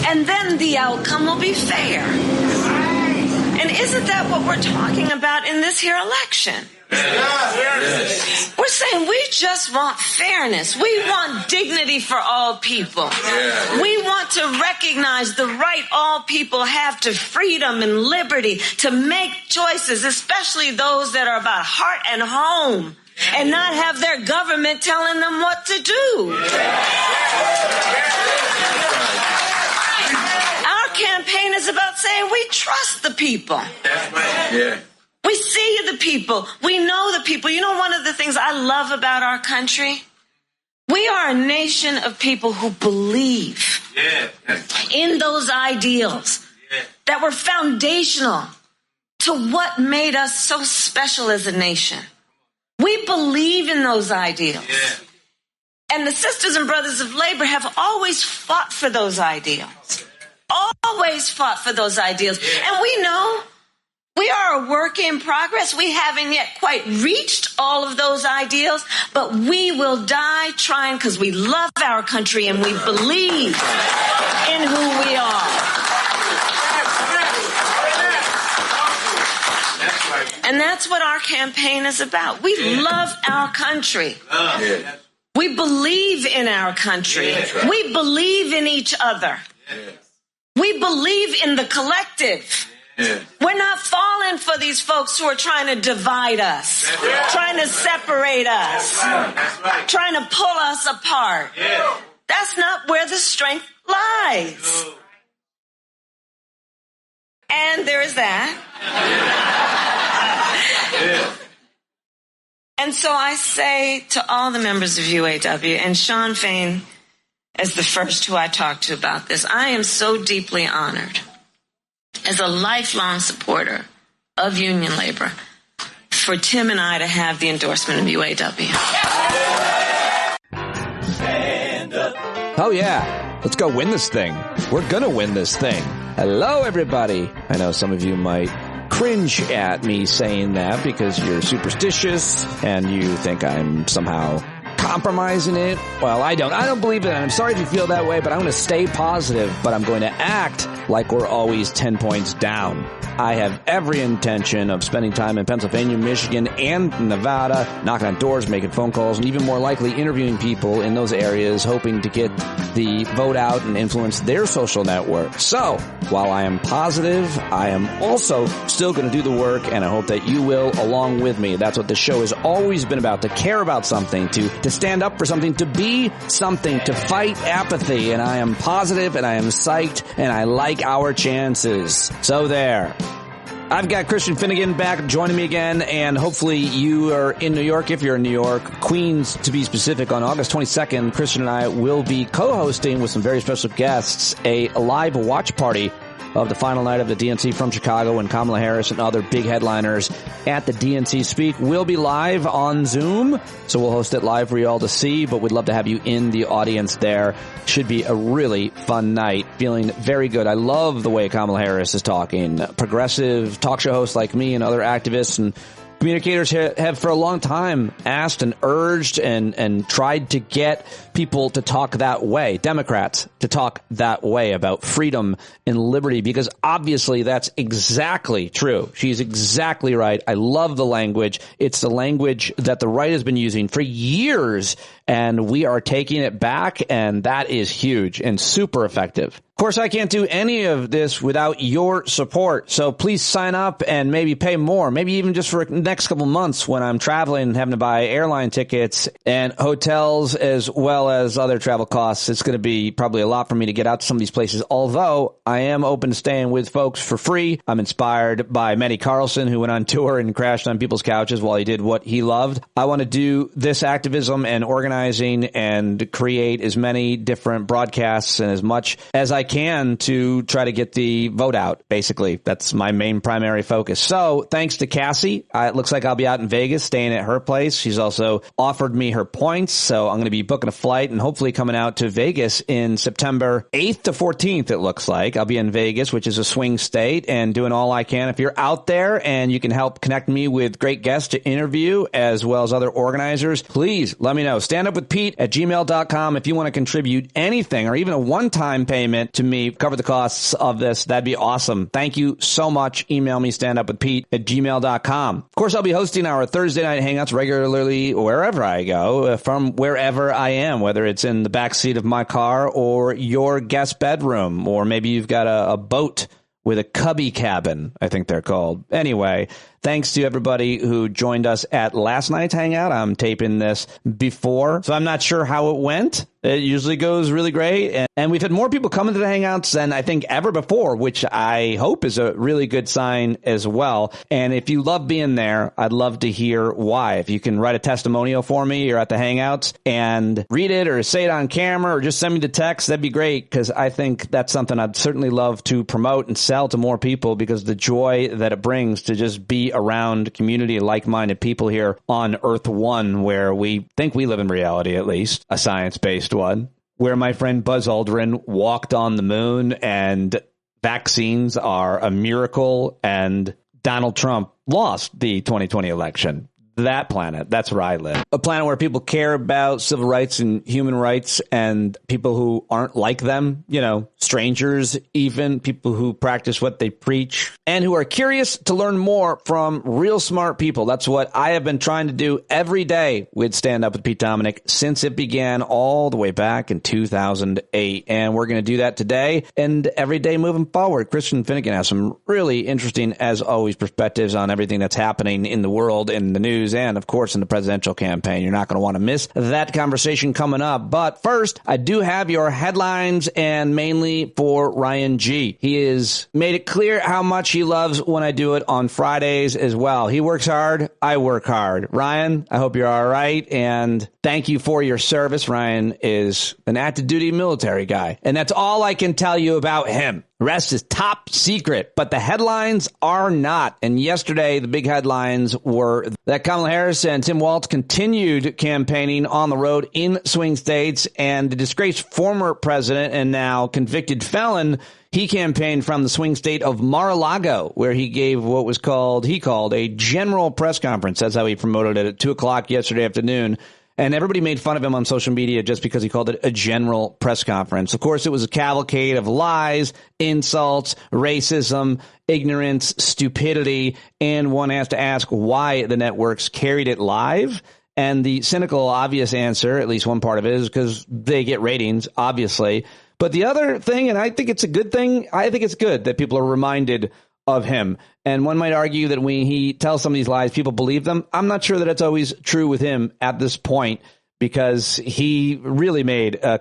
And then the outcome will be fair. And isn't that what we're talking about in this here election? We're saying we just want fairness. We want dignity for all people. We want to recognize the right all people have to freedom and liberty to make choices, especially those that are about heart and home, and not have their government telling them what to do. Our campaign is about saying we trust the people. We see the people. We know the people. You know, one of the things I love about our country? We are a nation of people who believe in those ideals that were foundational to what made us so special as a nation. We believe in those ideals. And the sisters and brothers of labor have always fought for those ideals. Always fought for those ideals. And we know we are a work in progress. We haven't yet quite reached all of those ideals, but we will die trying because we love our country and we believe in who we are. And that's what our campaign is about. We love our country. We believe in our country. We believe in each other. We believe in the collective. We're not falling for these folks who are trying to divide us, trying to separate us, trying to pull us apart. That's not where the strength lies. And there is that. And so I say to all the members of UAW, and Shawn Fain as the first who I talked to about this, I am so deeply honored as a lifelong supporter of union labor for Tim and I to have the endorsement of UAW. Oh yeah, let's go win this thing. We're gonna win this thing. Hello everybody. I know some of you might cringe at me saying that because you're superstitious and you think I'm somehow compromising it. Well, I don't believe it. I'm sorry if you feel that way, but I'm going to stay positive, but I'm going to act like we're always 10 points down. I have every intention of spending time in Pennsylvania, Michigan, and Nevada, knocking on doors, making phone calls, and even more likely interviewing people in those areas, hoping to get the vote out and influence their social network. So, while I am positive, I am also still going to do the work, and I hope that you will along with me. That's what the show has always been about, to care about something, to stand up for something, to be something, to fight apathy. And I am positive, and I am psyched, and I like our chances. So there. I've got Christian Finnegan back joining me again, and hopefully you are in New York. If you're in New York, Queens to be specific, on August 22nd, Christian and I will be co-hosting with some very special guests a live watch party of the final night of the DNC from Chicago, when Kamala Harris and other big headliners at the DNC speak. We'll be live on Zoom, so we'll host it live for you all to see, but we'd love to have you in the audience there. Should be a really fun night. Feeling very good. I love the way Kamala Harris is talking. Progressive talk show hosts like me and other activists and communicators have for a long time asked and urged and tried to get people to talk that way, Democrats to talk that way about freedom and liberty, because obviously that's exactly true. She's exactly right. I love the language. It's the language that the right has been using for years, and we are taking it back, and that is huge and super effective. Of course, I can't do any of this without your support, so please sign up and maybe pay more, maybe even just for the next couple months when I'm traveling and having to buy airline tickets and hotels as well as other travel costs. It's going to be probably a lot for me to get out to some of these places, although I am open to staying with folks for free. I'm inspired by Matty Carlson, who went on tour and crashed on people's couches while he did what he loved. I want to do this activism and organizing and create as many different broadcasts and as much as I can to try to get the vote out. Basically, that's my main primary focus. So thanks to Cassie. It looks like I'll be out in Vegas staying at her place. She's also offered me her points, so I'm going to be booking a flight and hopefully coming out to Vegas in September 8th to 14th, it looks like. I'll be in Vegas, which is a swing state, and doing all I can. If you're out there and you can help connect me with great guests to interview as well as other organizers, please let me know. Standupwithpete@gmail.com if you want to contribute anything or even a one-time payment to me, cover the costs of this. That'd be awesome. Thank you so much. Email me, standupwithpete@gmail.com. Of course, I'll be hosting our Thursday night hangouts regularly wherever I go, from wherever I am, whether it's in the backseat of my car or your guest bedroom, or maybe you've got a boat with a cubby cabin, I think they're called. Anyway, thanks to everybody who joined us at last night's hangout. I'm taping this before, so I'm not sure how it went. It usually goes really great. And we've had more people come into the hangouts than I think ever before, which I hope is a really good sign as well. And if you love being there, I'd love to hear why. If you can write a testimonial for me, you're at the hangouts, and read it or say it on camera or just send me the text, that'd be great, because I think that's something I'd certainly love to promote and sell to more people, because the joy that it brings to just be around community of like-minded people here on Earth One, where we think we live in reality, at least, a science-based one, where my friend Buzz Aldrin walked on the moon, and vaccines are a miracle, and Donald Trump lost the 2020 election. That planet, that's where I live. A planet where people care about civil rights and human rights, and people who aren't like them, you know, strangers, even people who practice what they preach, and who are curious to learn more from real smart people. That's what I have been trying to do every day with Stand Up with Pete Dominic since it began all the way back in 2008. And we're going to do that today and every day moving forward. Christian Finnegan has some really interesting, as always, perspectives on everything that's happening in the world, in the news, and of course in the presidential campaign. You're not going to want to miss that conversation coming up. But first, I do have your headlines, and mainly for Ryan G. He has made it clear how much he loves when I do it on Fridays as well. He works hard. I work hard. Ryan, I hope you're all right, and thank you for your service. Ryan is an active duty military guy, and that's all I can tell you about him. The rest is top secret, but the headlines are not. And yesterday, the big headlines were that Kamala Harris and Tim Walz continued campaigning on the road in swing states, and the disgraced former president and now convicted felon, he campaigned from the swing state of Mar-a-Lago, where he gave what was called a general press conference. That's how he promoted it at 2:00 yesterday afternoon. And everybody made fun of him on social media just because he called it a general press conference. Of course, it was a cavalcade of lies, insults, racism, ignorance, stupidity, and one has to ask why the networks carried it live. And the cynical, obvious answer, at least one part of it, is because they get ratings, obviously. But the other thing, and I think it's a good thing, I think it's good that people are reminded of him. And one might argue that when he tells some of these lies, people believe them. I'm not sure that it's always true with him at this point, because he really made a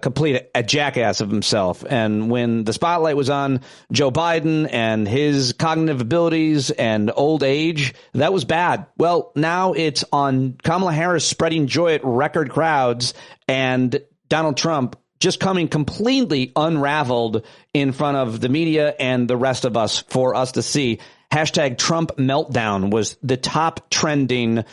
jackass of himself. And when the spotlight was on Joe Biden and his cognitive abilities and old age, that was bad. Well, now it's on Kamala Harris spreading joy at record crowds, and Donald Trump just coming completely unraveled in front of the media and the rest of us for us to see. Hashtag Trump meltdown was the top trending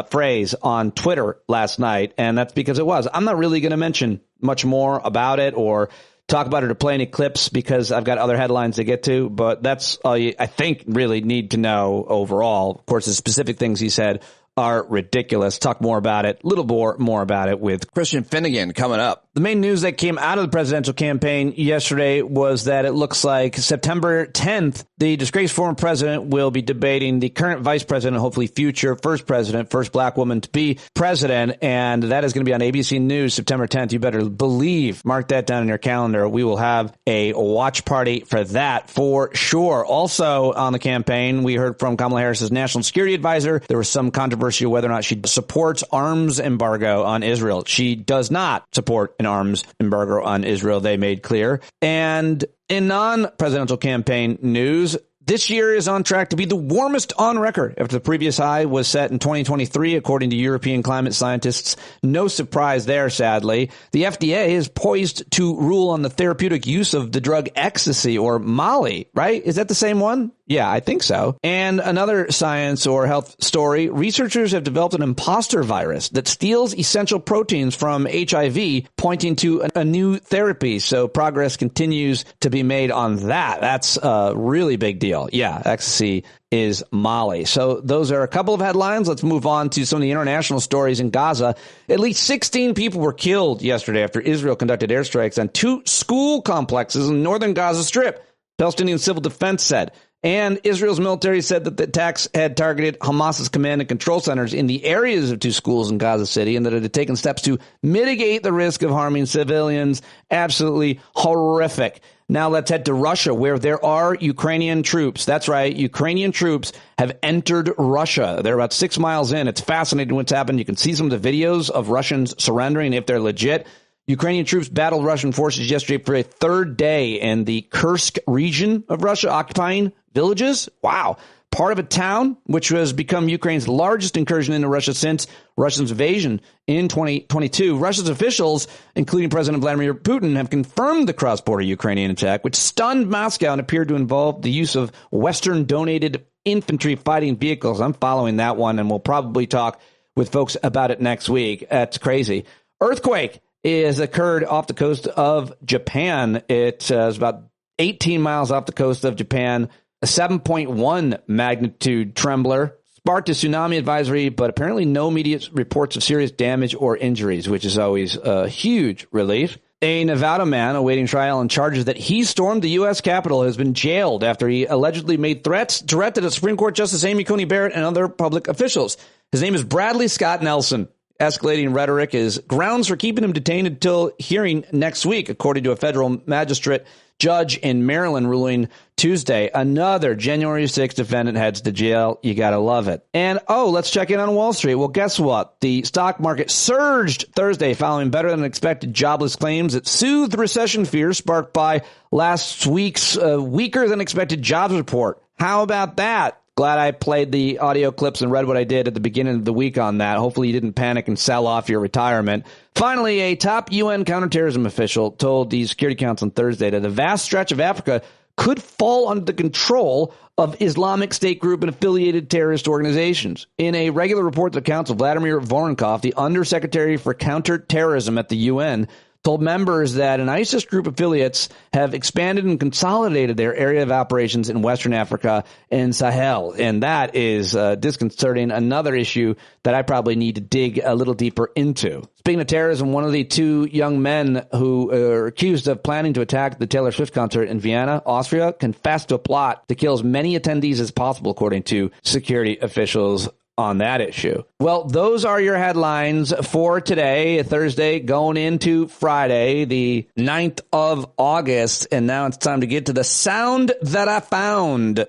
phrase on Twitter last night, and that's because it was. I'm not really going to mention much more about it or talk about it or play any clips, because I've got other headlines to get to, but that's all you, I think, really need to know overall. Of course, the specific things he said are ridiculous. Talk more about it, a little more about it with Christian Finnegan coming up. The main news that came out of the presidential campaign yesterday was that it looks like September 10th, the disgraced former president will be debating the current vice president, hopefully future first president, first black woman to be president. And that is going to be on ABC News September 10th. You better believe, mark that down in your calendar. We will have a watch party for that for sure. Also on the campaign, we heard from Kamala Harris's national security advisor. There was some controversy whether or not she supports arms embargo on Israel. She does not support an arms embargo on Israel, they made clear. And in non-presidential campaign news, this year is on track to be the warmest on record after the previous high was set in 2023, according to European climate scientists. No surprise there, sadly. The FDA is poised to rule on the therapeutic use of the drug ecstasy, or Molly, right? Is that the same one? Yeah, I think so. And another science or health story, researchers have developed an imposter virus that steals essential proteins from HIV, pointing to a new therapy. So progress continues to be made on that. That's a really big deal. deal. Yeah, ecstasy is Molly. So those are a couple of headlines. Let's move on to some of the international stories in Gaza. At least 16 people were killed yesterday after Israel conducted airstrikes on 2 school complexes in northern Gaza Strip, Palestinian Civil Defense said. And Israel's military said that the attacks had targeted Hamas's command and control centers in the areas of 2 schools in Gaza City and that it had taken steps to mitigate the risk of harming civilians. Absolutely horrific. Now let's head to Russia, where there are Ukrainian troops. That's right. Ukrainian troops have entered Russia. They're about 6 miles in. It's fascinating what's happened. You can see some of the videos of Russians surrendering if they're legit. Ukrainian troops battled Russian forces yesterday for a 3rd day in the Kursk region of Russia, occupying villages. Wow. Part of a town which has become Ukraine's largest incursion into Russia since Russia's invasion in 2022. Russia's officials, including President Vladimir Putin, have confirmed the cross-border Ukrainian attack, which stunned Moscow and appeared to involve the use of Western-donated infantry fighting vehicles. I'm following that one, and we'll probably talk with folks about it next week. That's crazy. Earthquake has occurred off the coast of Japan. It is about 18 miles off the coast of Japan. A 7.1 magnitude trembler sparked a tsunami advisory, but apparently no immediate reports of serious damage or injuries, which is always a huge relief. A Nevada man awaiting trial on charges that he stormed the U.S. Capitol has been jailed after he allegedly made threats directed at Supreme Court Justice Amy Coney Barrett and other public officials. His name is Bradley Scott Nelson. Escalating rhetoric is grounds for keeping him detained until hearing next week, according to a federal magistrate judge in Maryland ruling Tuesday. Another January 6th defendant heads to jail. You got to love it. And, let's check in on Wall Street. Well, guess what? The stock market surged Thursday following better than expected jobless claims that soothed recession fears sparked by last week's weaker than expected jobs report. How about that? Glad I played the audio clips and read what I did at the beginning of the week on that. Hopefully you didn't panic and sell off your retirement. Finally, a top UN counterterrorism official told the Security Council on Thursday that a vast stretch of Africa could fall under the control of Islamic State group and affiliated terrorist organizations. In a regular report to the Council, Vladimir Voronkov, the Undersecretary for Counterterrorism at the UN, told members that an ISIS group affiliates have expanded and consolidated their area of operations in Western Africa and Sahel. And that is disconcerting. Another issue that I probably need to dig a little deeper into. Speaking of terrorism, one of the 2 young men who are accused of planning to attack the Taylor Swift concert in Vienna, Austria, confessed to a plot to kill as many attendees as possible, according to security officials on that issue. Well, those are your headlines for today, Thursday, going into Friday, the 9th of August. And now it's time to get to the sound that I found.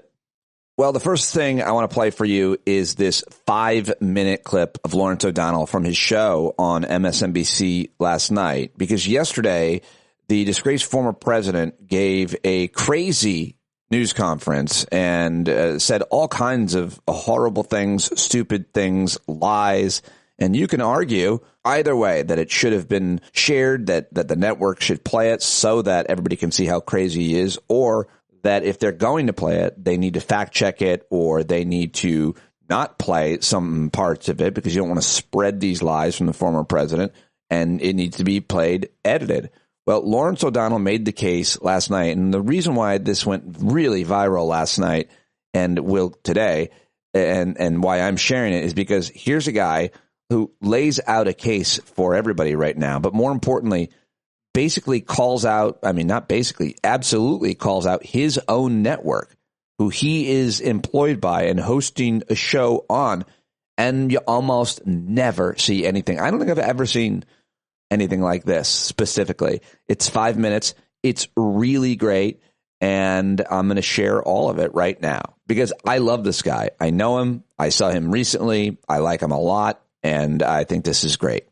Well, the first thing I want to play for you is this 5-minute clip of Lawrence O'Donnell from his show on MSNBC last night, because yesterday the disgraced former president gave a crazy news conference and said all kinds of horrible things, stupid things, lies. And you can argue either way that it should have been shared, that the network should play it so that everybody can see how crazy he is, or that if they're going to play it, they need to fact check it, or they need to not play some parts of it because you don't want to spread these lies from the former president, and it needs to be played edited. Well, Lawrence O'Donnell made the case last night, and the reason why this went really viral last night and will today, and why I'm sharing it, is because here's a guy who lays out a case for everybody right now, but more importantly, basically calls out, absolutely calls out his own network, who he is employed by and hosting a show on, and you almost never see anything. I don't think I've ever seen anything like this specifically. It's 5 minutes. It's really great. And I'm going to share all of it right now because I love this guy. I know him. I saw him recently. I like him a lot. And I think this is great.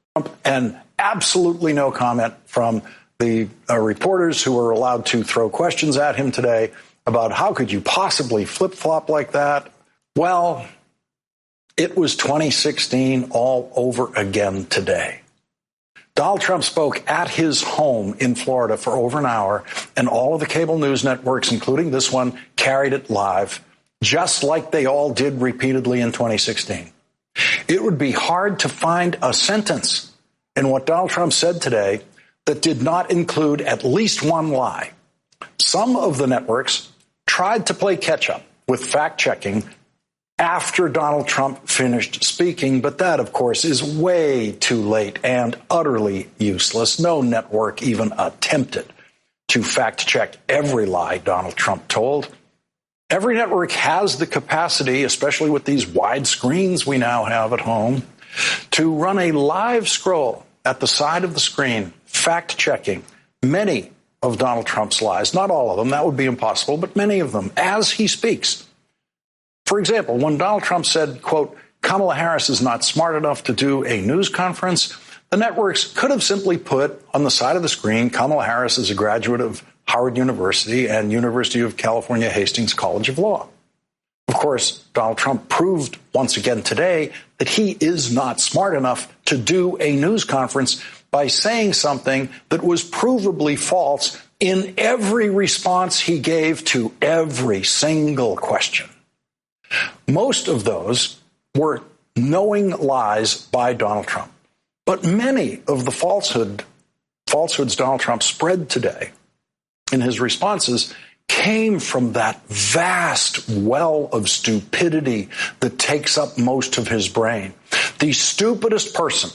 And absolutely no comment from the reporters who were allowed to throw questions at him today about how could you possibly flip-flop like that? Well, it was 2016 all over again today. Donald Trump spoke at his home in Florida for over an hour, and all of the cable news networks, including this one, carried it live, just like they all did repeatedly in 2016. It would be hard to find a sentence in what Donald Trump said today that did not include at least one lie. Some of the networks tried to play catch-up with fact-checking after Donald Trump finished speaking, but that, of course, is way too late and utterly useless. No network even attempted to fact-check every lie Donald Trump told. Every network has the capacity, especially with these wide screens we now have at home, to run a live scroll at the side of the screen, fact-checking many of Donald Trump's lies. Not all of them, that would be impossible, but many of them as he speaks. For example, when Donald Trump said, quote, Kamala Harris is not smart enough to do a news conference, the networks could have simply put on the side of the screen, Kamala Harris is a graduate of Howard University and University of California Hastings College of Law. Of course, Donald Trump proved once again today that he is not smart enough to do a news conference by saying something that was provably false in every response he gave to every single question. Most of those were knowing lies by Donald Trump. But many of the falsehoods Donald Trump spread today in his responses came from that vast well of stupidity that takes up most of his brain. The stupidest person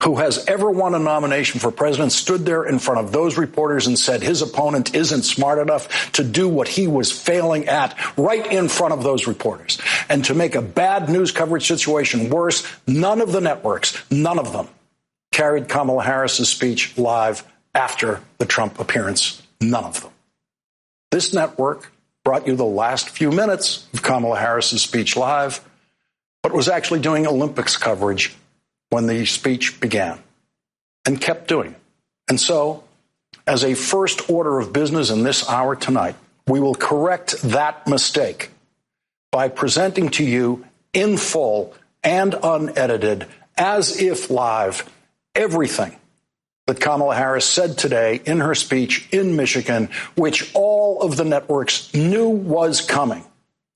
who has ever won a nomination for president stood there in front of those reporters and said his opponent isn't smart enough to do what he was failing at right in front of those reporters. And to make a bad news coverage situation worse, none of the networks, none of them, carried Kamala Harris's speech live after the Trump appearance. None of them. This network brought you the last few minutes of Kamala Harris's speech live, but was actually doing Olympics coverage when the speech began and kept doing it. And so, as a first order of business in this hour tonight, we will correct that mistake by presenting to you in full and unedited, as if live, everything that Kamala Harris said today in her speech in Michigan, which all of the networks knew was coming.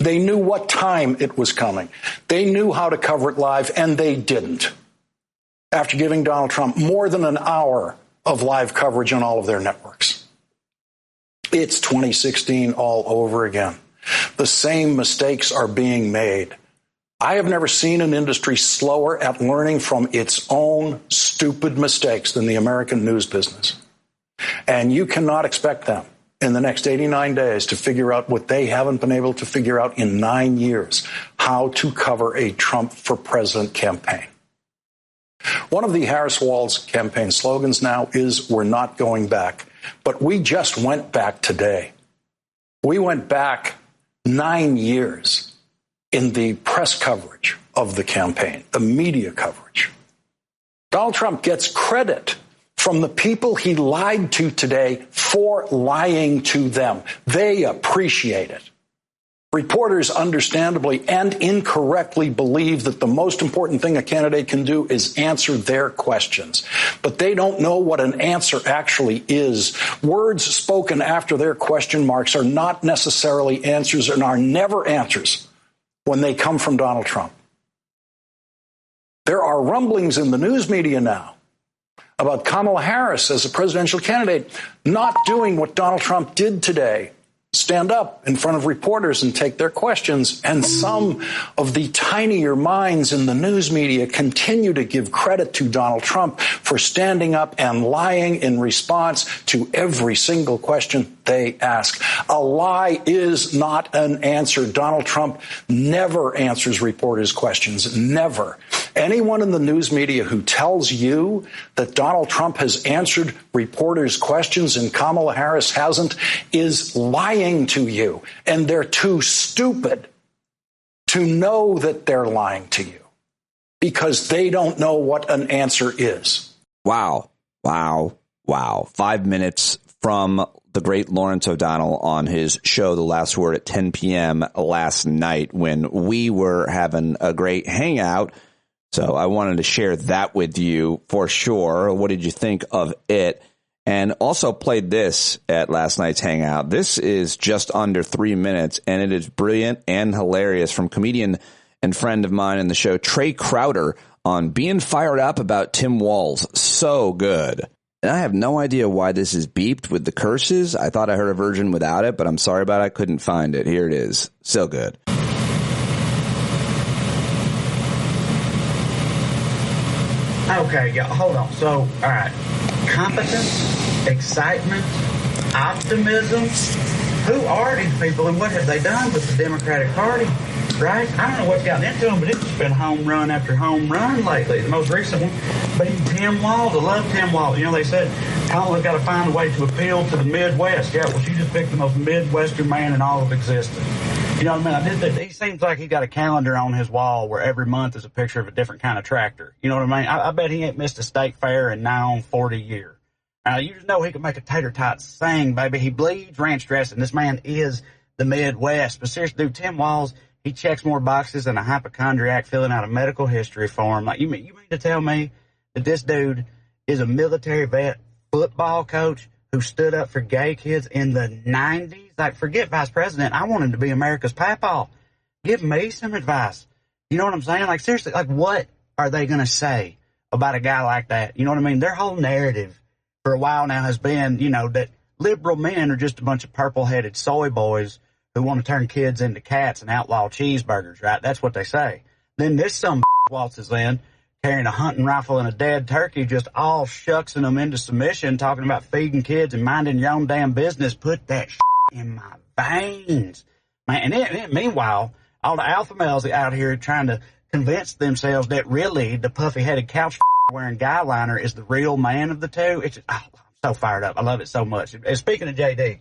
They knew what time it was coming. They knew how to cover it live, and they didn't. After giving Donald Trump more than an hour of live coverage on all of their networks. It's 2016 all over again. The same mistakes are being made. I have never seen an industry slower at learning from its own stupid mistakes than the American news business. And you cannot expect them in the next 89 days to figure out what they haven't been able to figure out in 9 years, how to cover a Trump for president campaign. One of the Harris-Walz campaign slogans now is, we're not going back. But we just went back today. We went back 9 years in the press coverage of the campaign, the media coverage. Donald Trump gets credit from the people he lied to today for lying to them. They appreciate it. Reporters understandably and incorrectly believe that the most important thing a candidate can do is answer their questions. But they don't know what an answer actually is. Words spoken after their question marks are not necessarily answers and are never answers when they come from Donald Trump. There are rumblings in the news media now about Kamala Harris as a presidential candidate not doing what Donald Trump did today. Stand up in front of reporters and take their questions. And some of the tinier minds in the news media continue to give credit to Donald Trump for standing up and lying in response to every single question they ask. A lie is not an answer. Donald Trump never answers reporters' questions. Never. Anyone in the news media who tells you that Donald Trump has answered reporters' questions and Kamala Harris hasn't is lying to you. And they're too stupid to know that they're lying to you because they don't know what an answer is. Wow. 5 minutes from the great Lawrence O'Donnell on his show, The Last Word, at 10 p.m. last night when we were having a great hangout. So I wanted to share that with you for sure. What did you think of it? And also played this at last night's hangout. This is just under 3 minutes, and it is brilliant and hilarious from comedian and friend of mine in the show, Trey Crowder, on being fired up about Tim Walz. So good. And I have no idea why this is beeped with the curses. I thought I heard a version without it, but I'm sorry about it. I couldn't find it. Here it is. So good. Okay, yeah, hold on. So, all right. Competence, excitement, optimism. Who are these people and what have they done with the Democratic Party? Right? I don't know what's gotten into them, but it's just been home run after home run lately. The most recent one being Tim Walz. I love Tim Walz. You know, they said Kamala's got to find a way to appeal to the Midwest. Yeah, well, she just picked the most Midwestern man in all of existence. You know what I mean? He seems like he's got a calendar on his wall where every month is a picture of a different kind of tractor. You know what I mean? I bet he ain't missed a state fair in nigh on 40 years. You just know he can make a tater tot sing, baby. He bleeds ranch dressing. This man is the Midwest. But seriously, dude, Tim Walz, he checks more boxes than a hypochondriac filling out a medical history form. Like, you mean to tell me that this dude is a military vet, football coach who stood up for gay kids in the 90s? Like, forget vice president. I want him to be America's papaw. Give me some advice. You know what I'm saying? Like, seriously, like, what are they going to say about a guy like that? You know what I mean? Their whole narrative for a while now has been, you know, that liberal men are just a bunch of purple-headed soy boys who want to turn kids into cats and outlaw cheeseburgers, right? That's what they say. Then this some waltzes in, carrying a hunting rifle and a dead turkey, just all shucksing them into submission, talking about feeding kids and minding your own damn business. Put that in my veins, man. And meanwhile, all the alpha males out here trying to convince themselves that really the puffy-headed couch wearing guy liner is the real man of the two. It's just, I'm so fired up. I love it so much. And speaking of JD,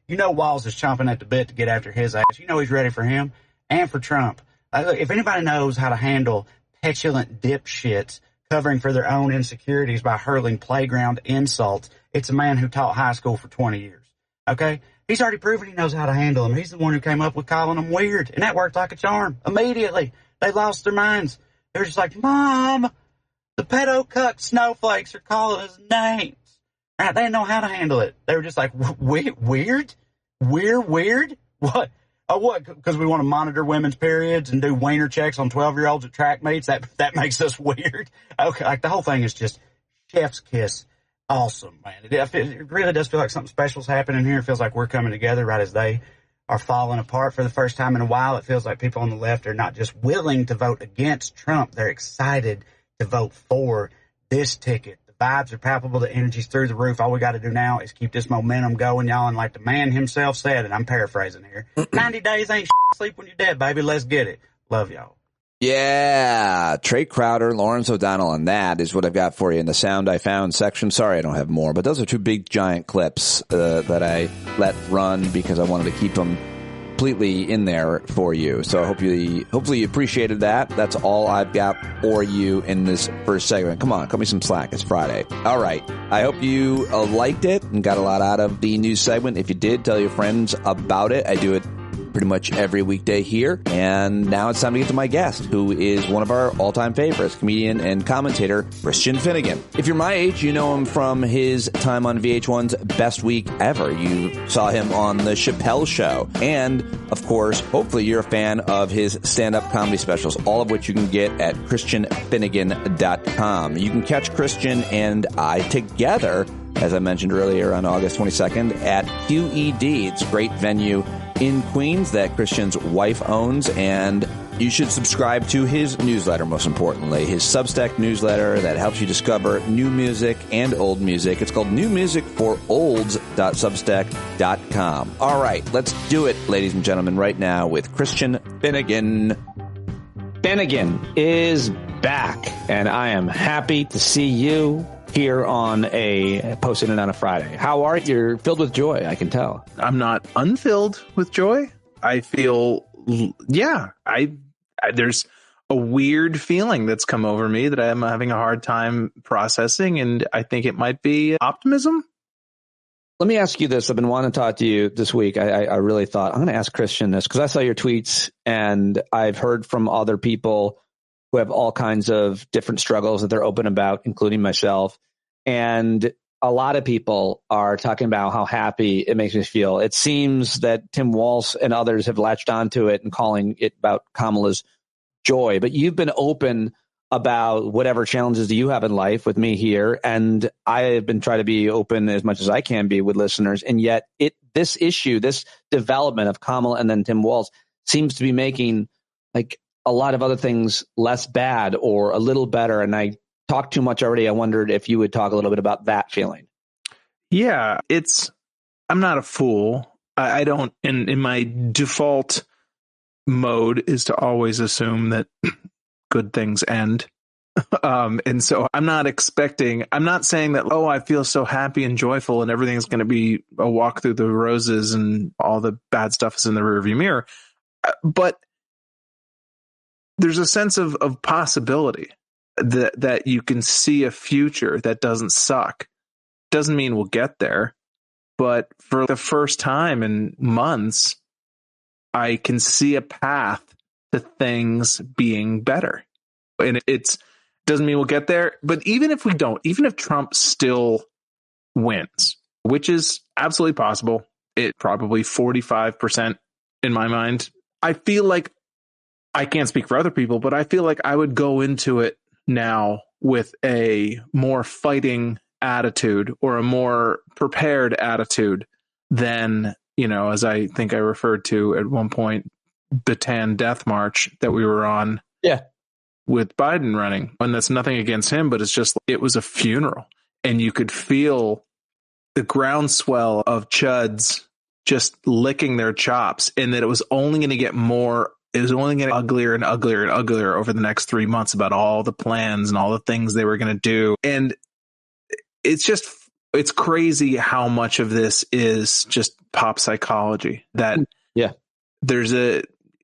you know Walz is chomping at the bit to get after his ass. You know he's ready for him and for Trump. Look, if anybody knows how to handle petulant dipshits covering for their own insecurities by hurling playground insults, it's a man who taught high school for 20 years. Okay? He's already proven he knows how to handle them. He's the one who came up with calling them weird, and that worked like a charm. Immediately, they lost their minds. They were just like, Mom, the pedo-cuck snowflakes are calling us names. Right? They didn't know how to handle it. They were just like, weird? We're weird? What? Oh, what? Because we want to monitor women's periods and do wiener checks on 12-year-olds at track meets? That makes us weird? Okay, like the whole thing is just chef's kiss. Awesome, man. It really does feel like something special is happening here. It feels like we're coming together right as they are falling apart for the first time in a while. It feels like people on the left are not just willing to vote against Trump. They're excited to vote for this ticket. The vibes are palpable. The energy's through the roof. All we got to do now is keep this momentum going, y'all. And like the man himself said, and I'm paraphrasing here, 90 days ain't sleep when you're dead, baby. Let's get it. Love y'all. Yeah, Trey Crowder, Lawrence O'Donnell, and that is what I've got for you in the Sound I Found section. Sorry I don't have more, but those are two big, giant clips that I let run because I wanted to keep them completely in there for you. So hopefully you appreciated that. That's all I've got for you in this first segment. Come on, cut me some slack. It's Friday. All right. I hope you liked it and got a lot out of the news segment. If you did, tell your friends about it. I do it pretty much every weekday here. And now it's time to get to my guest, who is one of our all-time favorites, comedian and commentator, Christian Finnegan. If you're my age, you know him from his time on VH1's Best Week Ever. You saw him on The Chappelle Show. And, of course, hopefully you're a fan of his stand-up comedy specials, all of which you can get at christianfinnegan.com. You can catch Christian and I together, as I mentioned earlier, on August 22nd at QED. It's a great venue in Queens that Christian's wife owns, and you should subscribe to his newsletter, most importantly, his Substack newsletter that helps you discover new music and old music. It's called newmusicforolds.substack.com. All right, let's do it, ladies and gentlemen, right now with Christian Finnegan. Finnegan is back, and I am happy to see you here on a posted it on a Friday. How are you? You're filled with joy, I can tell. I'm not unfilled with joy. I feel, there's a weird feeling that's come over me that I'm having a hard time processing, and I think it might be optimism. Let me ask you this. I've been wanting to talk to you this week. I really thought I'm going to ask Christian this because I saw your tweets, and I've heard from other people who have all kinds of different struggles that they're open about, including myself. And a lot of people are talking about how happy it makes me feel. It seems that Tim Walz and others have latched onto it and calling it about Kamala's joy. But you've been open about whatever challenges you have in life with me here. And I have been trying to be open as much as I can be with listeners. And yet this issue, this development of Kamala and then Tim Walz seems to be making like a lot of other things less bad or a little better. And I talked too much already. I wondered if you would talk a little bit about that feeling. Yeah, I'm not a fool. I don't, in my default mode is to always assume that good things end. And so I'm not saying that, oh, I feel so happy and joyful and everything's going to be a walk through the roses and all the bad stuff is in the rearview mirror. But there's a sense of possibility that you can see a future that doesn't suck. Doesn't mean we'll get there. But for the first time in months, I can see a path to things being better. And it doesn't mean we'll get there. But even if we don't, even if Trump still wins, which is absolutely possible, it probably 45% in my mind, I feel like, I can't speak for other people, but I feel like I would go into it now with a more fighting attitude or a more prepared attitude than, as I think I referred to at one point, Bataan Death March that we were on. Yeah. With Biden running. And that's nothing against him, but it's just, it was a funeral. And you could feel the groundswell of chuds just licking their chops, and that it was only going to get more. It was only getting uglier and uglier and uglier over the next 3 months about all the plans and all the things they were going to do. And it's crazy how much of this is just pop psychology that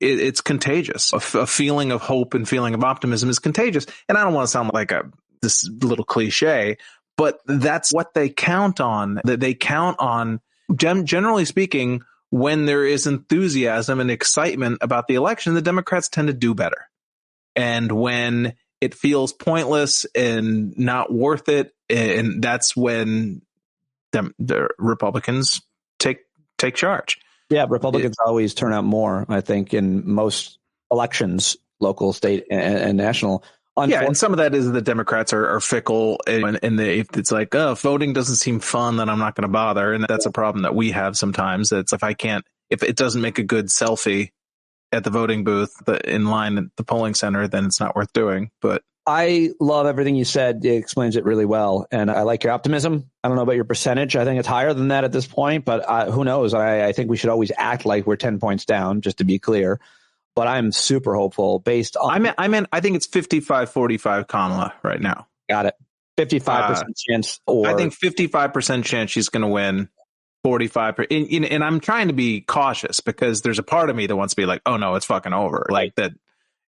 it's contagious. A feeling of hope and feeling of optimism is contagious. And I don't want to sound like this little cliche, but that's what they count on. That they count on, generally speaking, when there is enthusiasm and excitement about the election, the Democrats tend to do better. And when it feels pointless and not worth it, and that's when the Republicans take charge. Yeah, Republicans always turn out more, I think, in most elections, local, state, and national. Yeah, and some of that is the Democrats are fickle, and if it's like, oh, voting doesn't seem fun, then I'm not going to bother. And that's a problem that we have sometimes. It's if it doesn't make a good selfie at the voting booth, in line at the polling center, then it's not worth doing. But I love everything you said. It explains it really well. And I like your optimism. I don't know about your percentage. I think it's higher than that at this point, but who knows? I think we should always act like we're 10 points down, just to be clear. But I'm super hopeful based on... I think it's 55-45 Kamala right now. Got it. 55% chance. I think 55% chance she's going to win. 45%. And I'm trying to be cautious because there's a part of me that wants to be like, oh no, it's fucking over. Like that.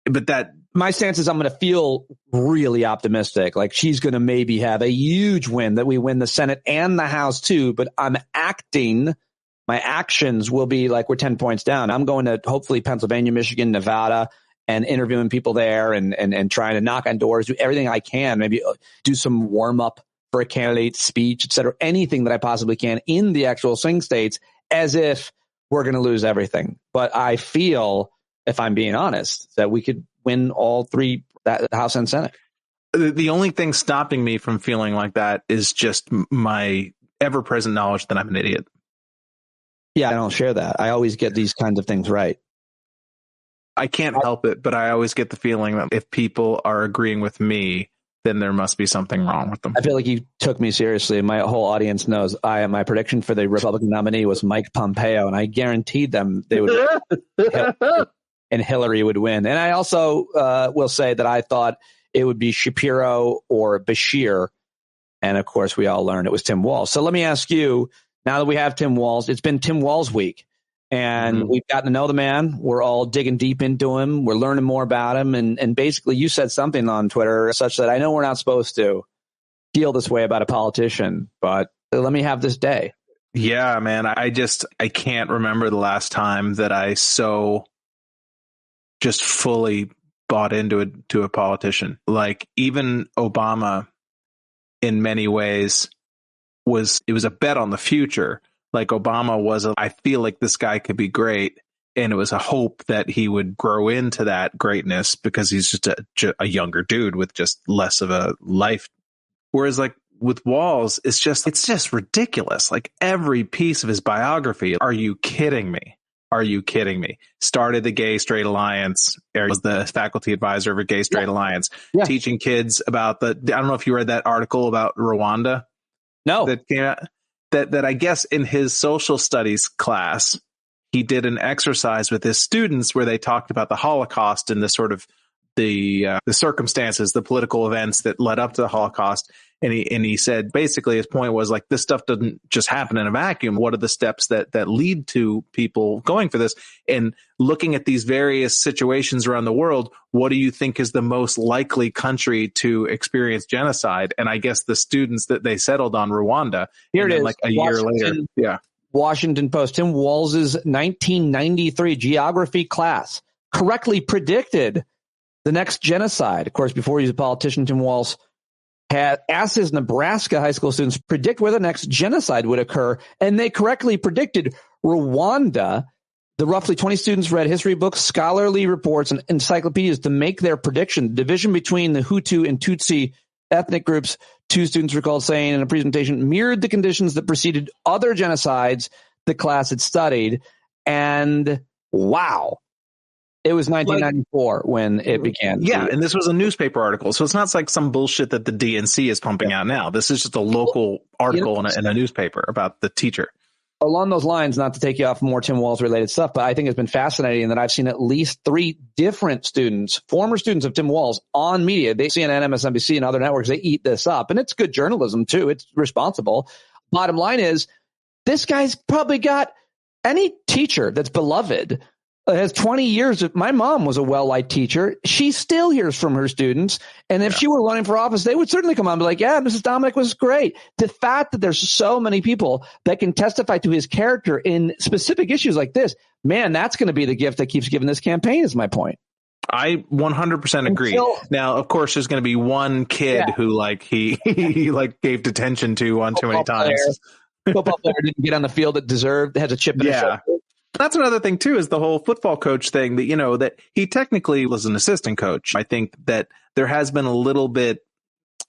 But my stance is I'm going to feel really optimistic. Like she's going to maybe have a huge win, that we win the Senate and the House too. But my actions will be like we're 10 points down. I'm going to hopefully Pennsylvania, Michigan, Nevada, and interviewing people there and trying to knock on doors, do everything I can, maybe do some warm up for a candidate speech, et cetera, anything that I possibly can in the actual swing states, as if we're going to lose everything. But I feel, if I'm being honest, that we could win all three, that House and Senate. The only thing stopping me from feeling like that is just my ever-present knowledge that I'm an idiot. Yeah, I don't share that. I always get these kinds of things right. I can't help it, but I always get the feeling that if people are agreeing with me, then there must be something wrong with them. I feel like you took me seriously. My whole audience knows my prediction for the Republican nominee was Mike Pompeo, and I guaranteed them they would and Hillary would win. And I also will say that I thought it would be Shapiro or Bashir. And of course, we all learned it was Tim Walz. So let me ask you, now that we have Tim Walz, it's been Tim Walz week, and we've gotten to know the man. We're all digging deep into him. We're learning more about him. And basically, you said something on Twitter such that I know we're not supposed to feel this way about a politician, but let me have this day. Yeah, man. I can't remember the last time that I so just fully bought into a politician. Like even Obama, in many ways, it was a bet on the future. Like Obama I feel like this guy could be great. And it was a hope that he would grow into that greatness because he's just a younger dude with just less of a life. Whereas like with Walz, it's just ridiculous. Like every piece of his biography. Are you kidding me? Are you kidding me? Started the Gay Straight Alliance, or was the faculty advisor of a Gay Straight Alliance, teaching kids about I don't know if you read that article about Rwanda. No. That came out, that I guess in his social studies class, he did an exercise with his students where they talked about the Holocaust and the sort of the circumstances, the political events that led up to the Holocaust. And he said, basically, his point was like, this stuff doesn't just happen in a vacuum. What are the steps that lead to people going for this? And looking at these various situations around the world, what do you think is the most likely country to experience genocide? And I guess the students that they settled on Rwanda. Here it is. Like a year later. Yeah. Washington Post. Tim Walz's 1993 geography class correctly predicted the next genocide. Of course, before he was a politician, Tim Walz had asked his Nebraska high school students to predict where the next genocide would occur, and they correctly predicted Rwanda. The roughly 20 students read history books, scholarly reports, and encyclopedias to make their prediction. The division between the Hutu and Tutsi ethnic groups, two students recalled saying in a presentation, mirrored the conditions that preceded other genocides the class had studied. And wow, it was 1994 when it began. Yeah, and this was a newspaper article. So it's not like some bullshit that the DNC is pumping out now. This is just a local article in a newspaper about the teacher. Along those lines, not to take you off more Tim Walz related stuff, but I think it's been fascinating that I've seen at least 3 different students, former students of Tim Walz, on media. They CNN, MSNBC, and other networks, they eat this up. And it's good journalism, too. It's responsible. Bottom line is, this guy's probably got any teacher that's beloved has 20 years of, my mom was a well-liked teacher. She still hears from her students. And if she were running for office, they would certainly come on and be like, yeah, Mrs. Dominic was great. The fact that there's so many people that can testify to his character in specific issues like this, man, that's going to be the gift that keeps giving this campaign, is my point. I 100% agree. Now, of course, there's going to be one kid who like he like gave detention to one too many times. Football player didn't get on the field that deserved, has a chip in his shoulder. That's another thing, too, is the whole football coach thing that, that he technically was an assistant coach. I think that there has been a little bit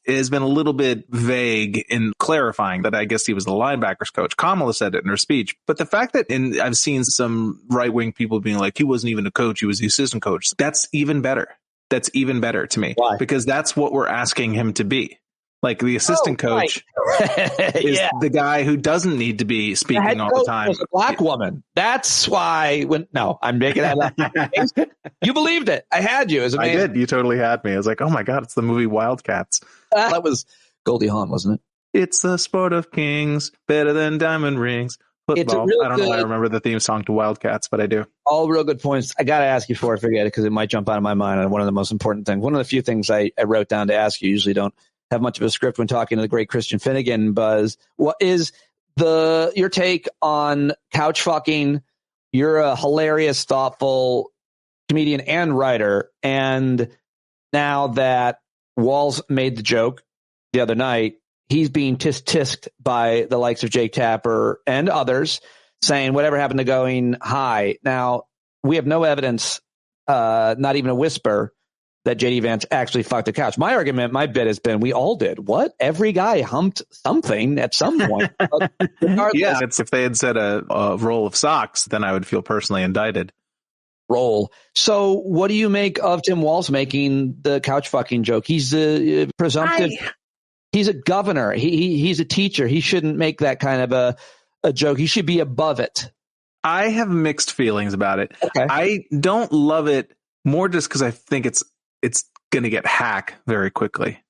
vague in clarifying that I guess he was the linebackers coach. Kamala said it in her speech. But the fact that I've seen some right-wing people being like, he wasn't even a coach, he was the assistant coach. That's even better. That's even better to me. Why? Because that's what we're asking him to be. Like the assistant coach is the guy who doesn't need to be speaking all the time. Was a black woman. That's why I'm making that up. You believed it. I had you. I did. You totally had me. I was like, oh my God, it's the movie Wildcats. That was Goldie Hawn, wasn't it? It's the sport of kings, better than diamond rings. Football. I don't know why I remember the theme song to Wildcats, but I do. All real good points. I got to ask you before I forget it because it might jump out of my mind on one of the most important things. One of the few things I wrote down to ask you, usually don't have much of a script when talking to the great Christian Finnegan. Buzz, what is your take on couch fucking? You're a hilarious, thoughtful comedian and writer. And now that Walz made the joke the other night, he's being tisk-tisked by the likes of Jake Tapper and others saying whatever happened to going high. Now, we have no evidence, not even a whisper, that J.D. Vance actually fucked a couch. My argument, my bit has been we all did. What? Every guy humped something at some point. Yeah, if they had said a roll of socks, then I would feel personally indicted. Roll. So what do you make of Tim Walz making the couch fucking joke? He's a presumptive. He's a governor. He's a teacher. He shouldn't make that kind of a joke. He should be above it. I have mixed feelings about it. Okay. I don't love it more just because I think it's going to get hack very quickly.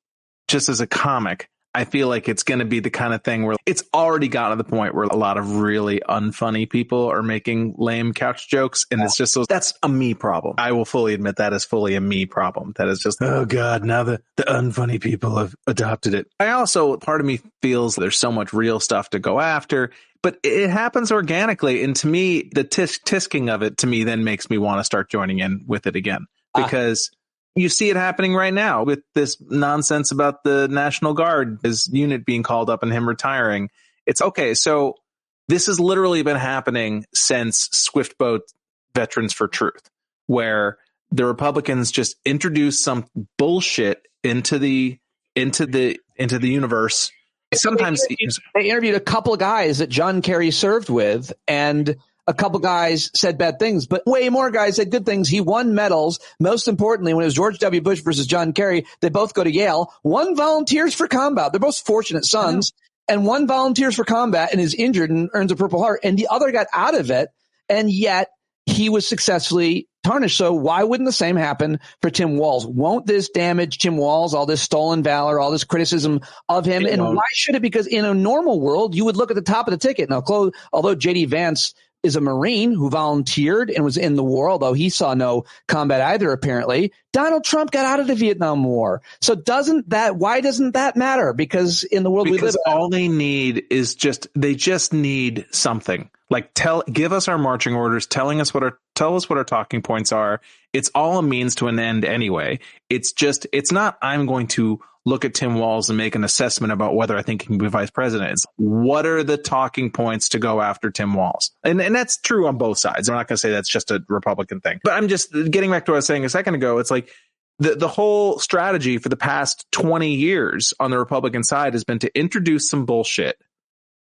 Just as a comic, I feel like it's going to be the kind of thing where it's already gotten to the point where a lot of really unfunny people are making lame couch jokes. And it's just that's a me problem. I will fully admit that is fully a me problem. That is just, oh God, now the unfunny people have adopted it. I also, part of me feels there's so much real stuff to go after, but it happens organically. And to me, the tisking of it to me then makes me want to start joining in with it again because you see it happening right now with this nonsense about the National Guard, his unit being called up and him retiring. It's okay. So this has literally been happening since Swiftboat Veterans for Truth, where the Republicans just introduce some bullshit into the universe. Sometimes they interviewed a couple of guys that John Kerry served with, and a couple guys said bad things, but way more guys said good things. He won medals. Most importantly, when it was George W. Bush versus John Kerry, they both go to Yale. One volunteers for combat. They're both fortunate sons. And one volunteers for combat and is injured and earns a Purple Heart. And the other got out of it. And yet he was successfully tarnished. So why wouldn't the same happen for Tim Walz? Won't this damage Tim Walz, all this stolen valor, all this criticism of him? And why should it? Because in a normal world, you would look at the top of the ticket. Now, although J.D. Vance is a Marine who volunteered and was in the war, although he saw no combat either, apparently, Donald Trump got out of the Vietnam War. So why doesn't that matter? Because in the world we live in, all they need is they just need something. Like give us our marching orders, tell us what our talking points are. It's all a means to an end anyway. It's not, I'm going to look at Tim Walz and make an assessment about whether I think he can be vice president. It's what are the talking points to go after Tim Walz? And that's true on both sides. I'm not going to say that's just a Republican thing, but I'm just getting back to what I was saying a second ago. It's like the whole strategy for the past 20 years on the Republican side has been to introduce some bullshit,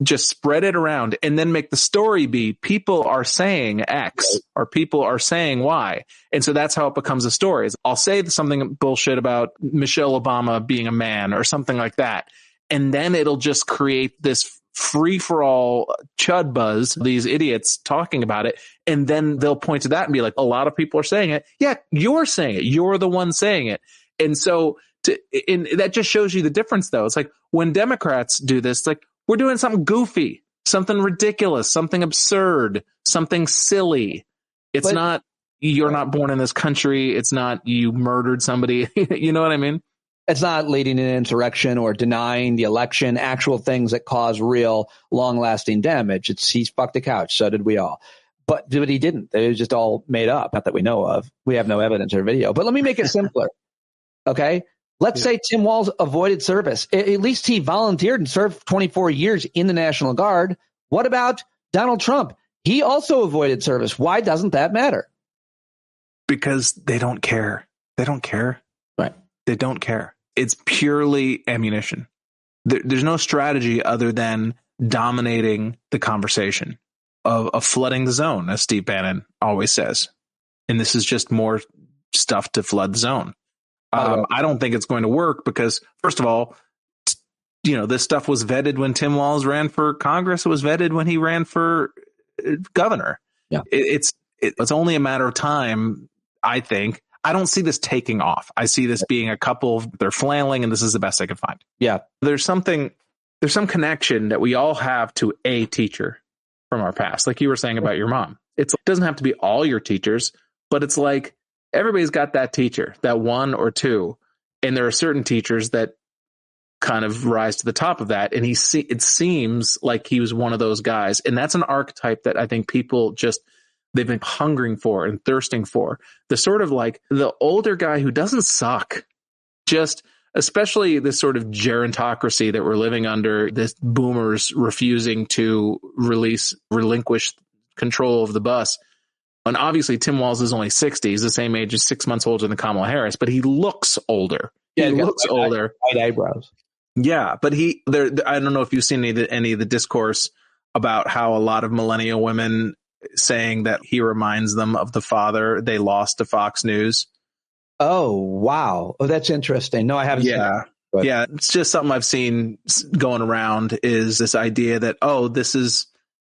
just spread it around, and then make the story be people are saying X or people are saying Y. And so that's how it becomes a story. I'll say something bullshit about Michelle Obama being a man or something like that. And then it'll just create this free-for-all chud buzz, these idiots talking about it. And then they'll point to that and be like, a lot of people are saying it. Yeah, you're saying it. You're the one saying it. And so that just shows you the difference, though. It's like when Democrats do this, it's like, we're doing something goofy, something ridiculous, something absurd, something silly. It's not, you're not born in this country. It's not, you murdered somebody. You know what I mean? It's not leading an insurrection or denying the election, actual things that cause real long-lasting damage. He's fucked the couch. So did we all. But he didn't. It was just all made up. Not that we know of. We have no evidence or video. But let me make it simpler. Okay? Let's say Tim Walz avoided service. At least he volunteered and served 24 years in the National Guard. What about Donald Trump? He also avoided service. Why doesn't that matter? Because they don't care. They don't care. Right. They don't care. It's purely ammunition. There's no strategy other than dominating the conversation of flooding the zone, as Steve Bannon always says. And this is just more stuff to flood the zone. I don't think it's going to work because, first of all, this stuff was vetted when Tim Walz ran for Congress. It was vetted when he ran for governor. Yeah. It's only a matter of time, I think. I don't see this taking off. I see this being a couple, they're flailing, and this is the best I could find. Yeah. There's some connection that we all have to a teacher from our past. Like you were saying about your mom. It doesn't have to be all your teachers, but it's like, everybody's got that teacher, that one or two. And there are certain teachers that kind of rise to the top of that. And it seems like he was one of those guys. And that's an archetype that I think people they've been hungering for and thirsting for. The sort of like the older guy who doesn't suck, just especially this sort of gerontocracy that we're living under, this boomers refusing to relinquish control of the bus. And obviously, Tim Walz is only 60. He's the same age as 6 months older than Kamala Harris, but he looks older. Yeah, he looks older. White eyebrows. Yeah, but I don't know if you've seen any of the discourse about how a lot of millennial women saying that he reminds them of the father they lost to Fox News. Oh, wow. Oh, that's interesting. No, I haven't seen that. Yeah, it's just something I've seen going around is this idea that, this is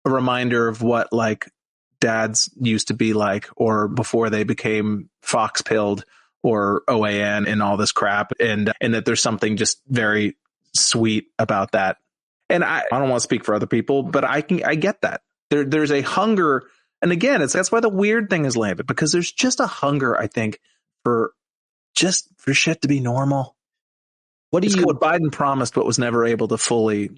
a reminder of what like dads used to be like, or before they became Fox pilled or OAN and all this crap. And that there's something just very sweet about that. And I don't want to speak for other people, but I get that there's a hunger. And again, that's why the weird thing has landed, because there's just a hunger, I think, for shit to be normal. What Biden promised, but was never able to fully.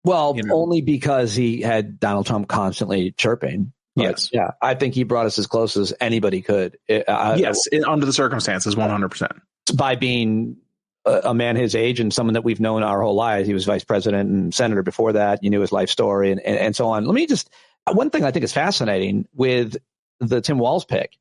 Well, only because he had Donald Trump constantly chirping. Yes. Yeah. I think he brought us as close as anybody could. Yes. Under the circumstances, 100%. By being a man his age and someone that we've known our whole lives. He was vice president and senator before that. You knew his life story and so on. Let me one thing I think is fascinating with the Tim Walz pick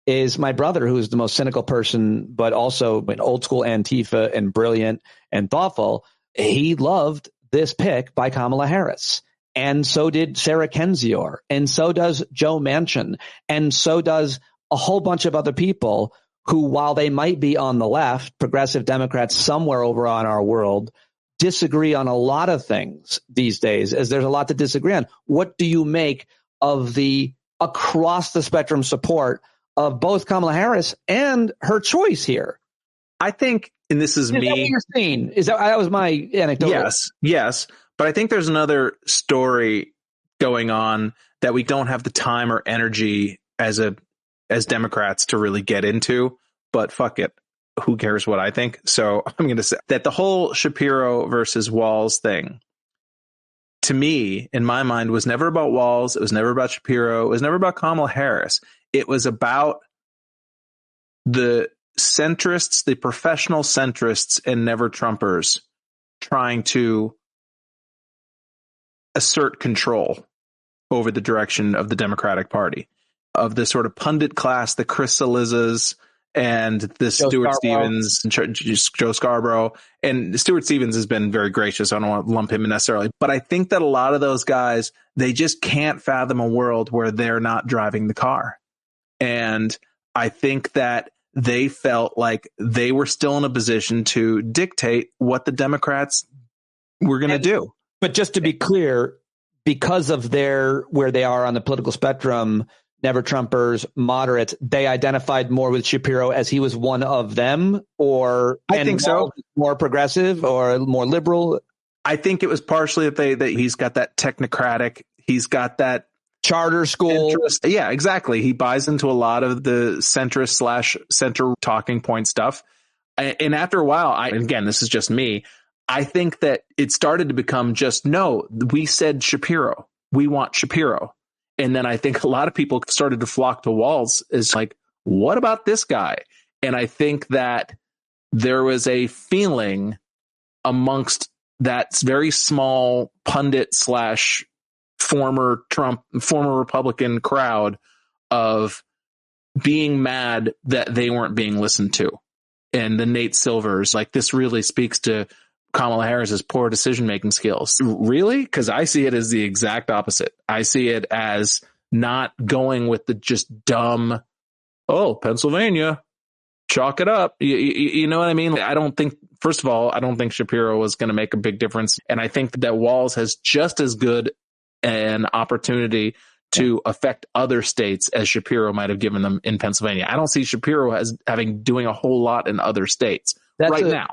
is my brother, who is the most cynical person, but also an old school Antifa and brilliant and thoughtful. He loved this pick by Kamala Harris. And so did Sarah Kendzior. And so does Joe Manchin. And so does a whole bunch of other people who, while they might be on the left, progressive Democrats somewhere over on our world, disagree on a lot of things these days, as there's a lot to disagree on. What do you make of the across the spectrum support of both Kamala Harris and her choice here? I think, and this is me. That what you're saying? That was my anecdote? Yes. But I think there's another story going on that we don't have the time or energy as Democrats to really get into. But fuck it. Who cares what I think? So I'm going to say that the whole Shapiro versus Walz thing, to me, in my mind, was never about Walz. It was never about Shapiro. It was never about Kamala Harris. It was about the centrists, the professional centrists and never Trumpers trying to assert control over the direction of the Democratic Party, of the sort of pundit class, the Chris Cillizas and the Stuart Stevens, Joe Scarborough. And Stuart Stevens has been very gracious. I don't want to lump him in necessarily, but I think that a lot of those guys, they just can't fathom a world where they're not driving the car. And I think that they felt like they were still in a position to dictate what the Democrats were going to do. But just to be clear, because of where they are on the political spectrum, never Trumpers, moderates, they identified more with Shapiro as he was one of them, or I think so, more progressive or more liberal. I think it was partially that he's got that technocratic, he's got that charter school. Interest. Yeah, exactly. He buys into a lot of the centrist/center talking point stuff. And after a while, again, this is just me, I think that it started to become just, no, we said Shapiro. We want Shapiro. And then I think a lot of people started to flock to Walz is like, what about this guy? And I think that there was a feeling amongst that very small pundit / former Republican crowd of being mad that they weren't being listened to. And the Nate Silvers, like, this really speaks to Kamala Harris's poor decision-making skills. Really? Because I see it as the exact opposite. I see it as not going with the just dumb, Pennsylvania, chalk it up. You know what I mean? I don't think, first of all, I don't think Shapiro was going to make a big difference. And I think that Walz has just as good an opportunity to affect other states as Shapiro might have given them in Pennsylvania. I don't see Shapiro as doing a whole lot in other states now.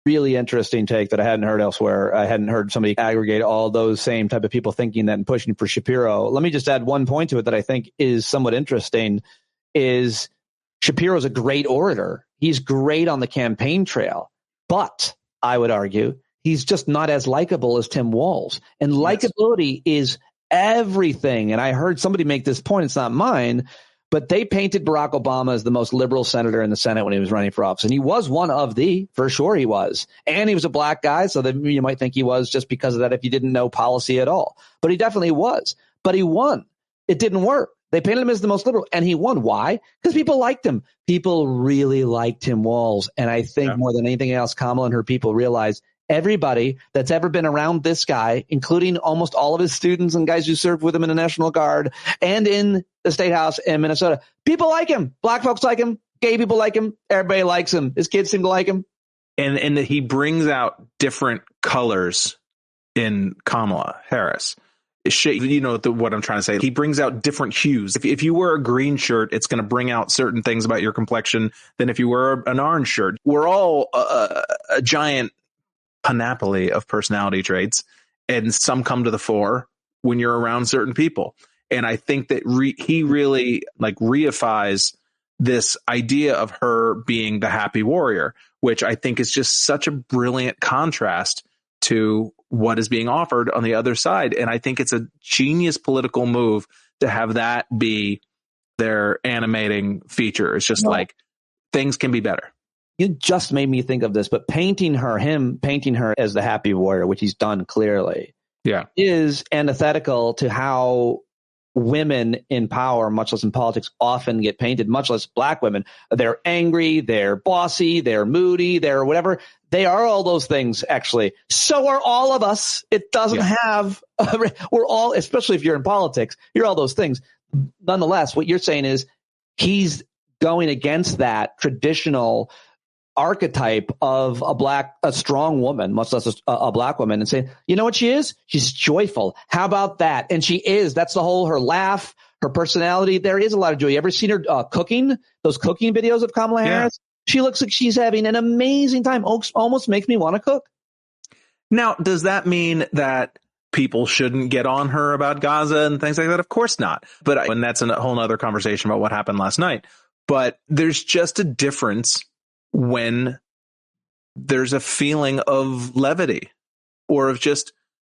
Really interesting take that I hadn't heard elsewhere. I hadn't heard somebody aggregate all those same type of people thinking that and pushing for Shapiro. Let me just add one point to it that I think is somewhat interesting is Shapiro's a great orator. He's great on the campaign trail, but I would argue he's just not as likable as Tim Walz. And likability is everything. And I heard somebody make this point. It's not mine. But they painted Barack Obama as the most liberal senator in the Senate when he was running for office. And he was one of for sure he was. And he was a black guy, so that you might think he was just because of that if you didn't know policy at all. But he definitely was. But he won. It didn't work. They painted him as the most liberal, and he won. Why? Because people liked him. People really liked Tim Walz. And I think more than anything else, Kamala and her people realized everybody that's ever been around this guy, including almost all of his students and guys who served with him in the National Guard and in the State House in Minnesota, people like him. Black folks like him. Gay people like him. Everybody likes him. His kids seem to like him. And that he brings out different colors in Kamala Harris. You know what I'm trying to say. He brings out different hues. If you wear a green shirt, it's going to bring out certain things about your complexion than if you wear an orange shirt. We're all a giant panoply of personality traits, and some come to the fore when you're around certain people. And I think that he really reifies this idea of her being the happy warrior, which I think is just such a brilliant contrast to what is being offered on the other side. And I think it's a genius political move to have that be their animating feature. It's just like, things can be better. You just made me think of this, but painting her as the happy warrior, which he's done clearly, is antithetical to how women in power, much less in politics, often get painted, much less black women. They're angry, they're bossy, they're moody, they're whatever. They are all those things, actually. So are all of us. It doesn't have, we're all, especially if you're in politics, you're all those things. Nonetheless, what you're saying is he's going against that traditional archetype of a strong woman, much less a black woman, and saying, you know what she is? She's joyful. How about that? And she is. That's the whole, her laugh, her personality. There is a lot of joy. You ever seen her cooking? Those cooking videos of Kamala Harris? She looks like she's having an amazing time. Almost makes me want to cook. Now, does that mean that people shouldn't get on her about Gaza and things like that? Of course not. And that's a whole other conversation about what happened last night. But there's just a difference when there's a feeling of levity or of just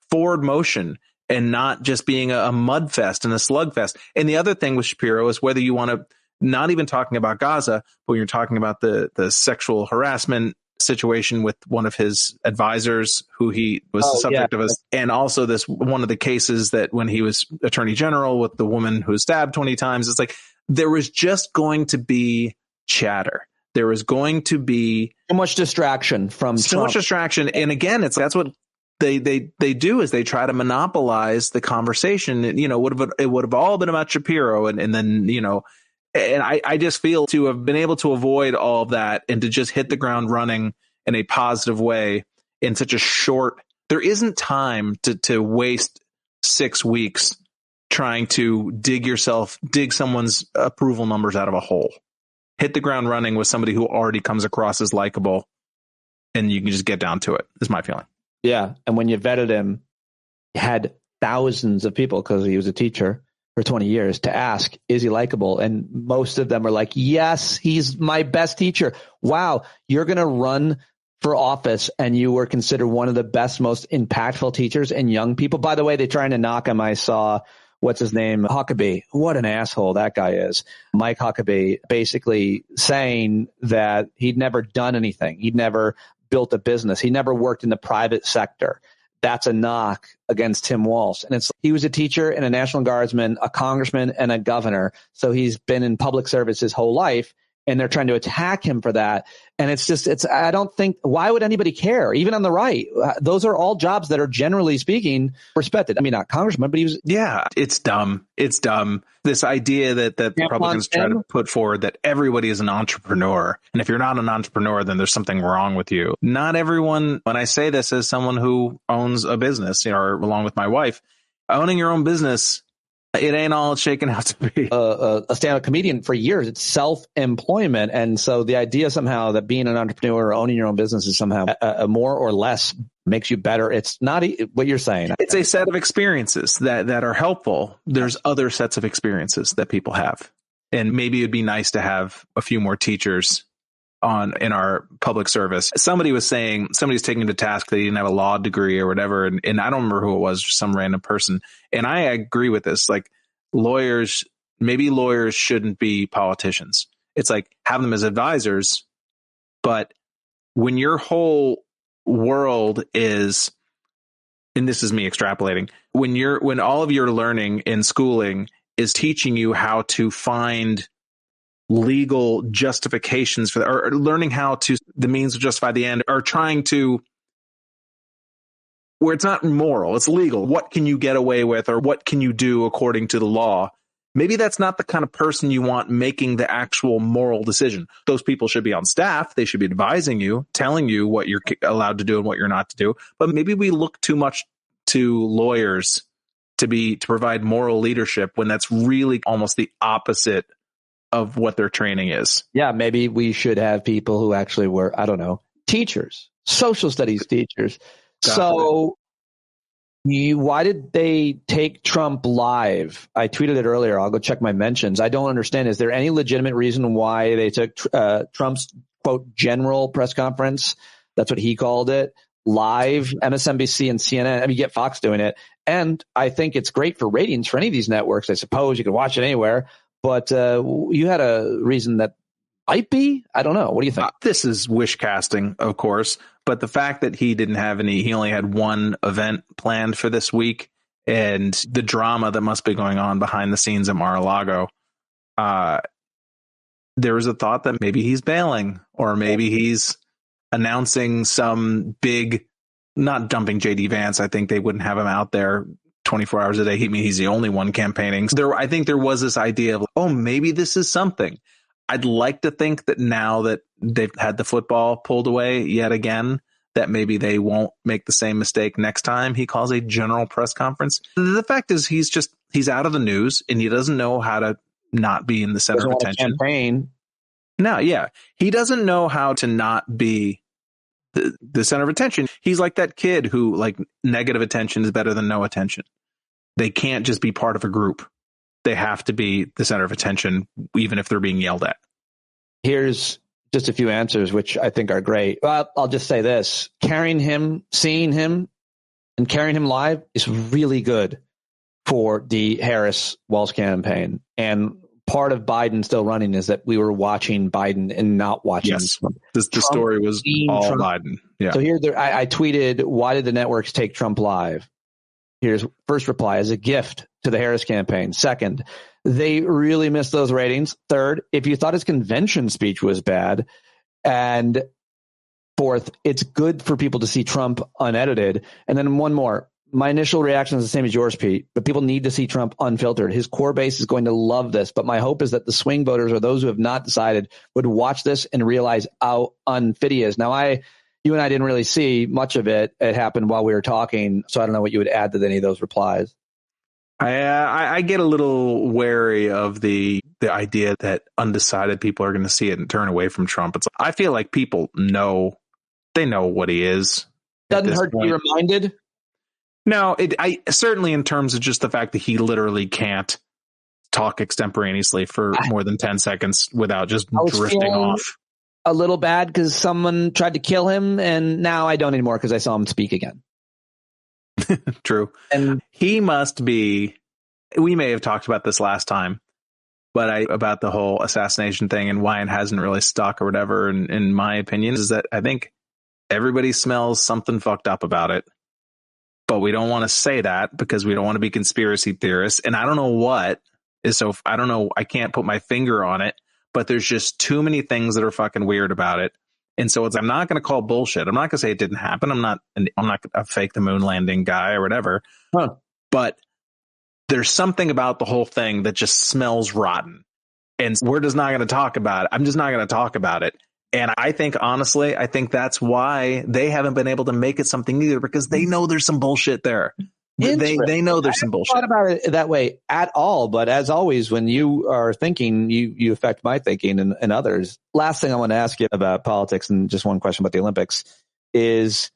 forward motion and not just being a mud fest and a slugfest. And the other thing with Shapiro is whether you want to, not even talking about Gaza, but you're talking about the sexual harassment situation with one of his advisors who he was the subject of, and also this one of the cases that when he was attorney general with the woman who was stabbed 20 times, it's like there was just going to be chatter. There was going to be so much distraction from so Trump. much distraction. And again, that's what they do is they try to monopolize the conversation. And, it would have all been about Shapiro. And then, and I just feel to have been able to avoid all of that and to just hit the ground running in a positive way in such a short, there isn't time to waste 6 weeks trying to dig someone's approval numbers out of a hole. Hit the ground running with somebody who already comes across as likable, and you can just get down to it, is my feeling. Yeah. And when you vetted him, you had thousands of people, because he was a teacher for 20 years, to ask, is he likable? And most of them are like, yes, he's my best teacher. Wow, you're going to run for office and you were considered one of the best, most impactful teachers in young people. By the way, they're trying to knock him. I saw, what's his name? Huckabee. What an asshole that guy is. Mike Huckabee basically saying that he'd never done anything. He'd never built a business. He never worked in the private sector. That's a knock against Tim Walz. And he was a teacher and a National Guardsman, a congressman, and a governor. So he's been in public service his whole life. And they're trying to attack him for that. And I don't think, why would anybody care? Even on the right, those are all jobs that are generally speaking respected. I mean, not congressman, but he was. Yeah, it's dumb. It's dumb. This idea that Republicans try to put forward that everybody is an entrepreneur. And if you're not an entrepreneur, then there's something wrong with you. Not everyone, when I say this as someone who owns a business, or along with my wife, owning your own business, it ain't all it's shaking out to be. A stand-up comedian for years, it's self-employment. And so the idea somehow that being an entrepreneur or owning your own business is somehow more or less makes you better. It's not what you're saying. It's a set of experiences that are helpful. There's other sets of experiences that people have. And maybe it'd be nice to have a few more teachers in our public service. Somebody was taking to task that he didn't have a law degree or whatever. And I don't remember who it was, just some random person. And I agree with this. Like maybe lawyers shouldn't be politicians. It's like have them as advisors. But when your whole world is, and this is me extrapolating, when all of your learning and schooling is teaching you how to find legal justifications for that, or learning how to the means to justify the end, or trying to, where it's not moral, it's legal. What can you get away with, or what can you do according to the law? Maybe that's not the kind of person you want making the actual moral decision. Those people should be on staff. They should be advising you, telling you what you're allowed to do and what you're not to do. But maybe we look too much to lawyers to provide moral leadership when that's really almost the opposite of what their training is. Yeah, maybe we should have people who actually were, I don't know, teachers, social studies teachers. So why did they take Trump live? I tweeted it earlier. I'll go check my mentions. I don't understand. Is there any legitimate reason why they took Trump's, quote, general press conference? That's what he called it. Live, MSNBC and CNN. I mean, you get Fox doing it. And I think it's great for ratings for any of these networks. I suppose you can watch it anywhere. But you had a reason that might be? I don't know. What do you think? This is wish casting, of course. But the fact that he only had one event planned for this week and the drama that must be going on behind the scenes at Mar-a-Lago, there was a thought that maybe he's bailing, or maybe he's announcing some big, not dumping JD Vance. I think they wouldn't have him out there 24 hours a day. He's the only one campaigning. I think there was this idea of, oh, maybe this is something. I'd like to think that now that they've had the football pulled away yet again, that maybe they won't make the same mistake next time he calls a general press conference. The fact is he's out of the news, and he doesn't know how to not be in the center of attention. Campaign. No, yeah. He doesn't know how to not be the center of attention. He's like that kid who, like, negative attention is better than no attention. They can't just be part of a group. They have to be the center of attention, even if they're being yelled at. Here's just a few answers, which I think are great. Well, I'll just say this. Carrying him, seeing him, and carrying him live is really good for the Harris-Walz campaign. And part of Biden still running is that we were watching Biden and not watching Trump. The story was all Trump. Biden. Yeah. So here, I tweeted, why did the networks take Trump live? Here's first reply as a gift to the Harris campaign. Second, they really missed those ratings. Third, if you thought his convention speech was bad. And fourth, it's good for people to see Trump unedited. And then one more. My initial reaction is the same as yours, Pete, but people need to see Trump unfiltered. His core base is going to love this, but my hope is that the swing voters or those who have not decided would watch this and realize how unfit he is. Now, you and I didn't really see much of it. It happened while we were talking, so I don't know what you would add to any of those replies. I get a little wary of the idea that undecided people are going to see it and turn away from Trump. I feel like people know what he is. Doesn't hurt to be reminded. No, I certainly, in terms of just the fact that he literally can't talk extemporaneously for more than 10 seconds without just drifting off. A little bad because someone tried to kill him, and now I don't anymore because I saw him speak again. True. And he must be, we may have talked about this last time, but about the whole assassination thing and why it hasn't really stuck or whatever. And in my opinion, is that I think everybody smells something fucked up about it. But we don't want to say that because we don't want to be conspiracy theorists. And I don't know what is so, I don't know. I can't put my finger on it, but there's just too many things that are fucking weird about it. And so I'm not going to call bullshit. I'm not going to say it didn't happen. I'm not a fake the moon landing guy or whatever, but there's something about the whole thing that just smells rotten. And we're just not going to talk about it. I'm just not going to talk about it. And I think, honestly, that's why they haven't been able to make it something either, because they know there's some bullshit there. They know there's some bullshit. I haven't thought about it that way at all. But as always, when you are thinking, you affect my thinking and others. Last thing I want to ask you about politics, and just one question about the Olympics, is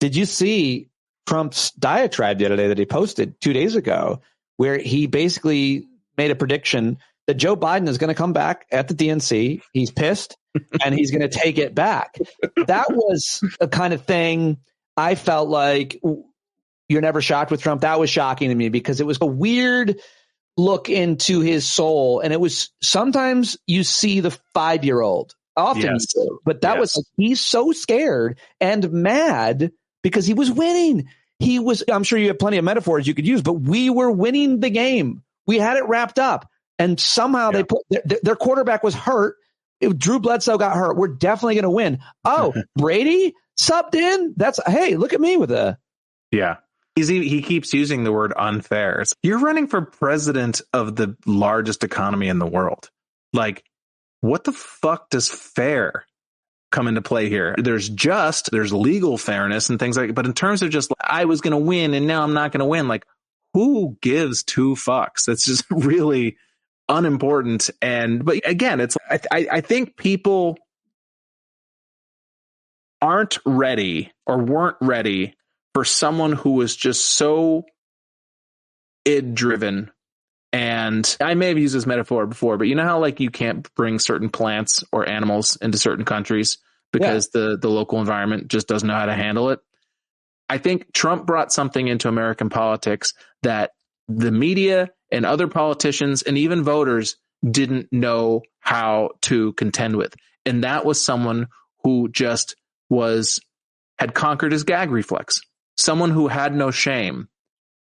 did you see Trump's diatribe the other day that he posted 2 days ago, where he basically made a prediction that Joe Biden is going to come back at the DNC. He's pissed and he's going to take it back. That was a kind of thing I felt like you're never shocked with Trump. That was shocking to me because it was a weird look into his soul. And it was sometimes you see the 5-year-old often, but that was like, he's so scared and mad because he was winning. I'm sure you have plenty of metaphors you could use, but we were winning the game. We had it wrapped up. And somehow they put their quarterback was hurt. Drew Bledsoe got hurt. We're definitely going to win. Oh, Brady subbed in. Hey, look at me with a. Yeah. He keeps using the word unfair. You're running for president of the largest economy in the world. Like, what the fuck does fair come into play here? There's legal fairness and things like that. But in terms of just, I was going to win and now I'm not going to win. Like, who gives two fucks? That's just really unimportant. But again, I think people aren't ready or weren't ready for someone who was just so id driven. And I may have used this metaphor before, but you know how like you can't bring certain plants or animals into certain countries because the local environment just doesn't know how to handle it. I think Trump brought something into American politics that the media and other politicians and even voters didn't know how to contend with. And that was someone who just had conquered his gag reflex, someone who had no shame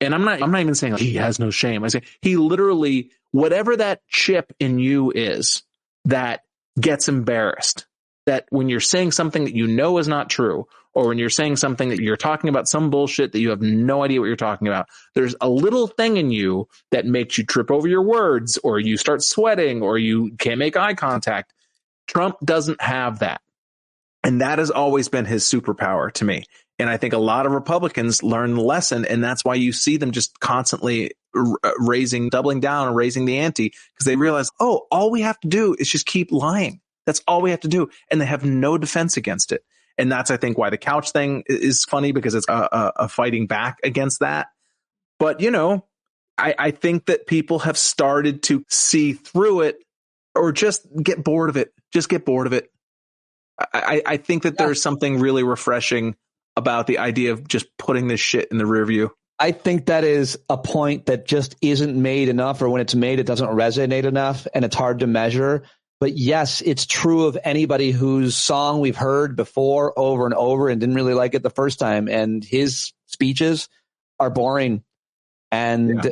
And I'm not even saying like, he has no shame. I say he literally, whatever that chip in you is that gets embarrassed, that when you're saying something that you know is not true, or when you're saying something that you're talking about some bullshit that you have no idea what you're talking about, there's a little thing in you that makes you trip over your words, or you start sweating, or you can't make eye contact. Trump doesn't have that. And that has always been his superpower to me. And I think a lot of Republicans learn the lesson, and that's why you see them just constantly doubling down and raising the ante, because they realize, oh, all we have to do is just keep lying. That's all we have to do. And they have no defense against it. And that's, I think, why the couch thing is funny, because it's a fighting back against that. But, you know, I think that people have started to see through it, or just get bored of it. Just get bored of it. I think that there's something really refreshing about the idea of just putting this shit in the rear view. I think that is a point that just isn't made enough, or when it's made, it doesn't resonate enough, and it's hard to measure. But yes, it's true of anybody whose song we've heard before over and over and didn't really like it the first time. And his speeches are boring. And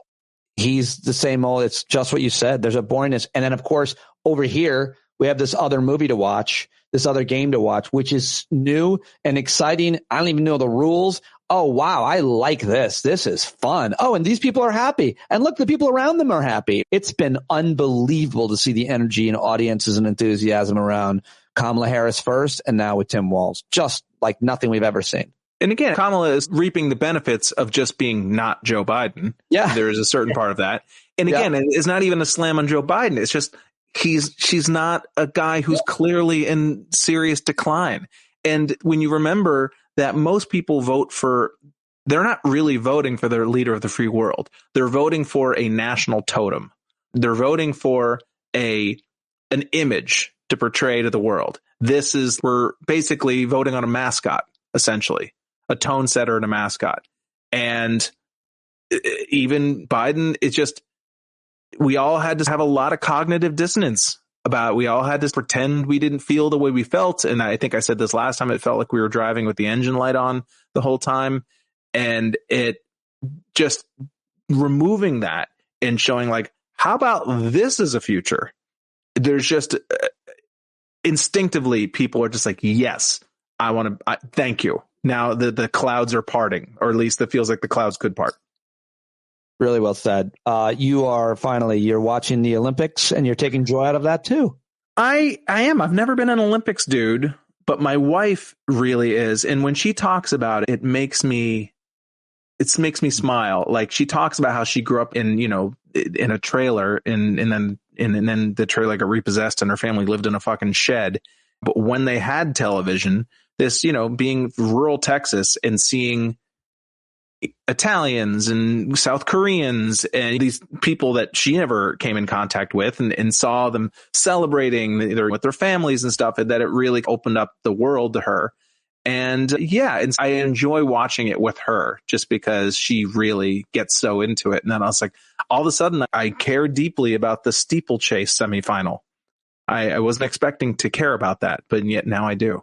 he's the same old, it's just what you said. There's a boringness. And then, of course, over here, we have this other movie to watch, this other game to watch, which is new and exciting. I don't even know the rules. Oh, wow, I like this. This is fun. Oh, and these people are happy. And look, the people around them are happy. It's been unbelievable to see the energy and audiences and enthusiasm around Kamala Harris first, and now with Tim Walz. Just like nothing we've ever seen. And again, Kamala is reaping the benefits of just being not Joe Biden. Yeah. There is a certain part of that. And again, it's not even a slam on Joe Biden. It's just she's not a guy who's clearly in serious decline. And when you remember that most people they're not really voting for their leader of the free world. They're voting for a national totem. They're voting for an image to portray to the world. We're basically voting on a mascot, essentially, a tone setter and a mascot. And even Biden, it's just, we all had to have a lot of cognitive dissonance about, we all had to pretend we didn't feel the way we felt. And I think I said this last time, it felt like we were driving with the engine light on the whole time. And it just removing that and showing like, how about this as a future? There's just instinctively people are just like, yes, I want to, thank you. Now the clouds are parting, or at least it feels like the clouds could part. Really well said. You're watching the Olympics and you're taking joy out of that too. I am. I've never been an Olympics dude, but my wife really is. And when she talks about it, it makes me smile. Like, she talks about how she grew up in a trailer and then the trailer got repossessed and her family lived in a fucking shed. But when they had television, this, being rural Texas and seeing Italians and South Koreans and these people that she never came in contact with and saw them celebrating with their families and stuff, and that it really opened up the world to her. And I enjoy watching it with her just because she really gets so into it. And then I was like, all of a sudden I care deeply about the steeplechase semifinal. I wasn't expecting to care about that, but yet now I do.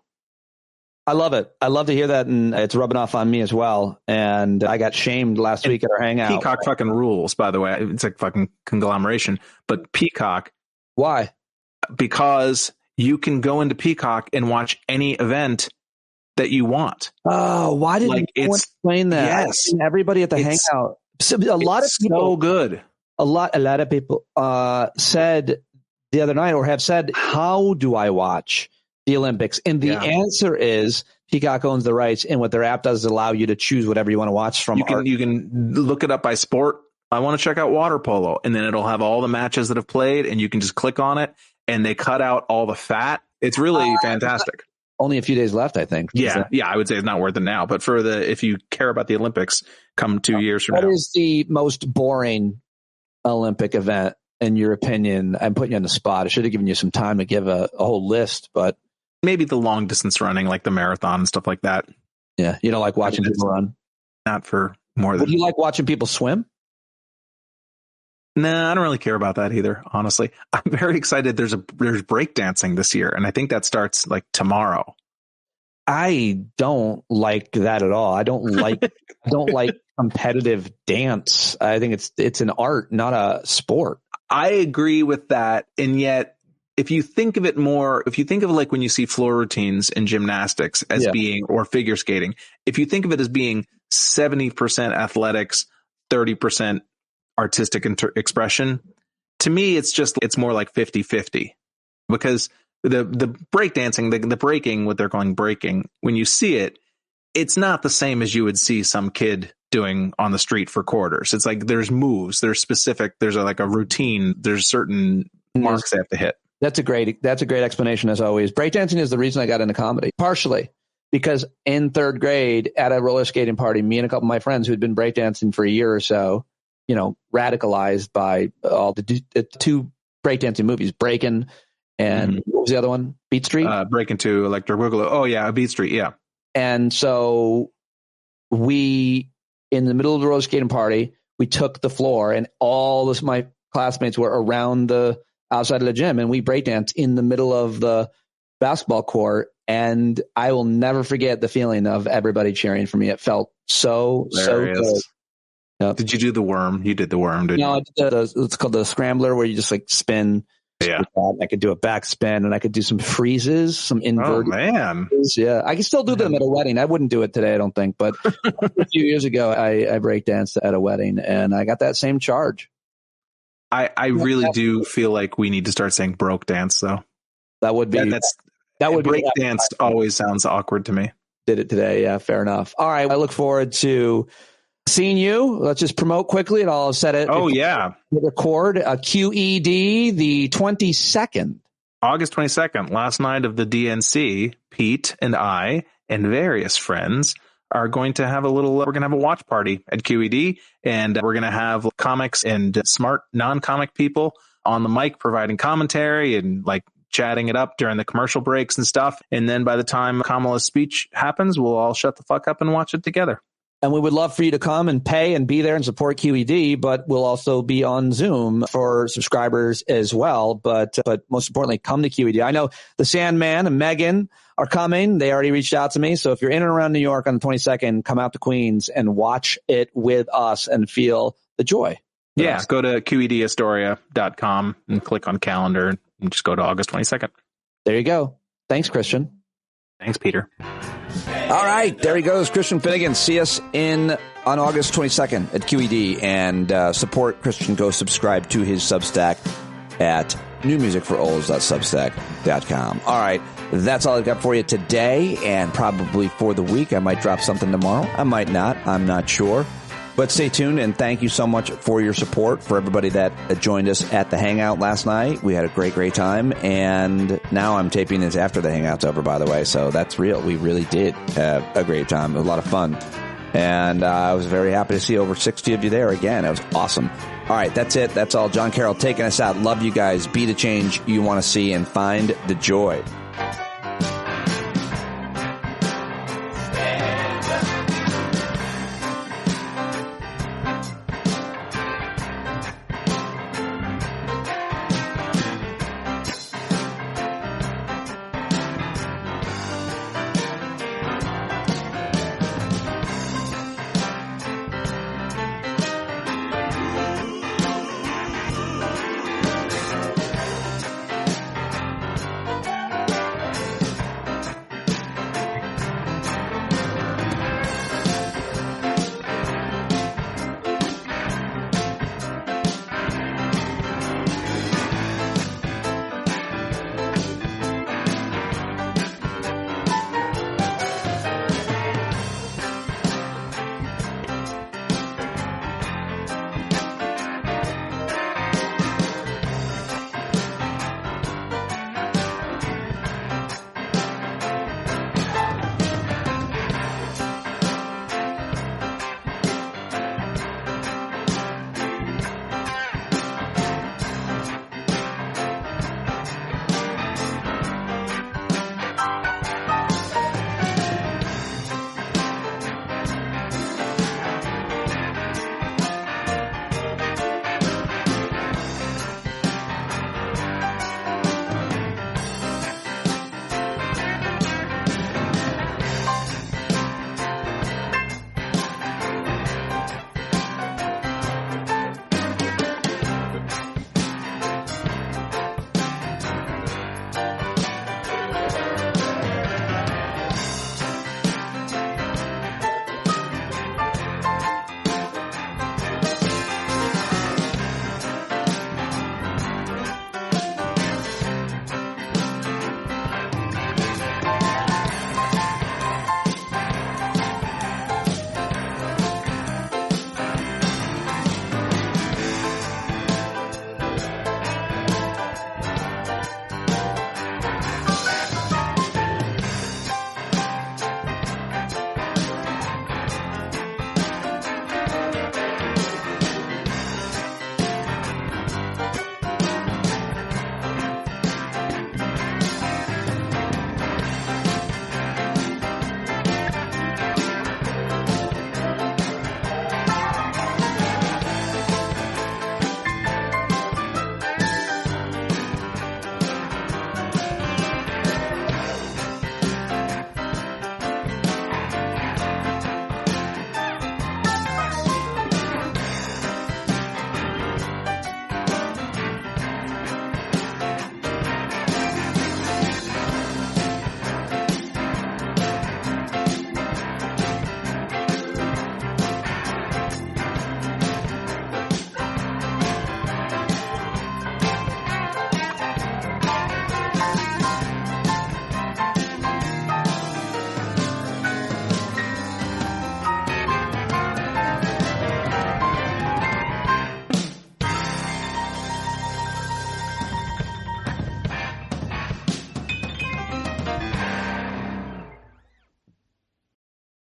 I love it. I love to hear that, and it's rubbing off on me as well. And I got shamed last week at our Hangout. Peacock fucking rules, by the way. It's like fucking conglomeration. But Peacock. Why? Because you can go into Peacock and watch any event that you want. Oh, why didn't you explain that? Yes. Everybody at the Hangout. A lot of people. So good. A lot of people said the other night, or have said, how do I watch the Olympics? And the answer is Peacock owns the rights, and what their app does is allow you to choose whatever you want to watch from. You can look it up by sport. I want to check out water polo, and then it'll have all the matches that have played, and you can just click on it, and they cut out all the fat. It's really fantastic. Only a few days left, I think. Yeah, I would say it's not worth it now, but if you care about the Olympics, come 2 years from now. What is the most boring Olympic event in your opinion? I'm putting you on the spot. I should have given you some time to give a whole list, but maybe the long distance running, like the marathon and stuff like that. Yeah. You don't like watching people run? Not for more than. Would you like watching people swim? Nah, I don't really care about that either, honestly. I'm very excited. There's breakdancing this year, and I think that starts like tomorrow. I don't like that at all. I don't like competitive dance. I think it's an art, not a sport. I agree with that. And yet, if you think of it more, if you think of like when you see floor routines in gymnastics as being, or figure skating, if you think of it as being 70% athletics, 30% artistic expression, to me, it's more like 50-50, because the breakdancing, the breaking, what they're calling breaking, when you see it, it's not the same as you would see some kid doing on the street for quarters. It's like there's moves, there's specific, there's like a routine, there's certain marks they have to hit. That's a great explanation, as always. Breakdancing is the reason I got into comedy, partially because in third grade at a roller skating party, me and a couple of my friends who had been breakdancing for a year or so, radicalized by all the two breakdancing movies, Breakin' and what was the other one? Beat Street? Breakin' 2, Electric Boogaloo. Oh, yeah, Beat Street, yeah. And so we, in the middle of the roller skating party, we took the floor, and all of my classmates were around the outside of the gym, and we breakdanced in the middle of the basketball court. And I will never forget the feeling of everybody cheering for me. It felt so good. Yep. Did you do the worm? You did the worm, didn't you? No, it's called the scrambler, where you just like spin. Yeah. I could do a back spin, and I could do some freezes, some inverted. Oh, man. Freezes. Yeah. I can still do them at a wedding. I wouldn't do it today, I don't think. But a few years ago, I breakdanced at a wedding, and I got that same charge. I really do feel like we need to start saying broke dance, though. That would be. That would break dance always sounds awkward to me. Did it today. Yeah, fair enough. All right. I look forward to seeing you. Let's just promote quickly, and I'll set it. Oh, yeah. Record a QED the 22nd. August 22nd, last night of the DNC, Pete and I and various friends are going to have we're going to have a watch party at QED, and we're going to have comics and smart non-comic people on the mic providing commentary and like chatting it up during the commercial breaks and stuff. And then by the time Kamala's speech happens, we'll all shut the fuck up and watch it together. And we would love for you to come and pay and be there and support QED, but we'll also be on Zoom for subscribers as well. But most importantly, come to QED. I know the Sandman and Megan are coming. They already reached out to me. So if you're in and around New York on the 22nd, come out to Queens and watch it with us and feel the joy. Yeah, go to QEDastoria.com and click on calendar and just go to August 22nd. There you go. Thanks, Christian. Thanks, Peter. All right, there he goes, Christian Finnegan. See us on August 22nd at QED, and support Christian. Go subscribe to his Substack at newmusicforolds.substack.com. All right, that's all I've got for you today, and probably for the week. I might drop something tomorrow. I might not. I'm not sure. But stay tuned, and thank you so much for your support, for everybody that joined us at the Hangout last night. We had a great time, and now I'm taping this after the Hangout's over, by the way, so that's real. We really did have a great time. It was a lot of fun, and I was very happy to see over 60 of you there again. It was awesome. All right, that's it. That's all. Jon Carroll taking us out. Love you guys. Be the change you want to see, and find the joy.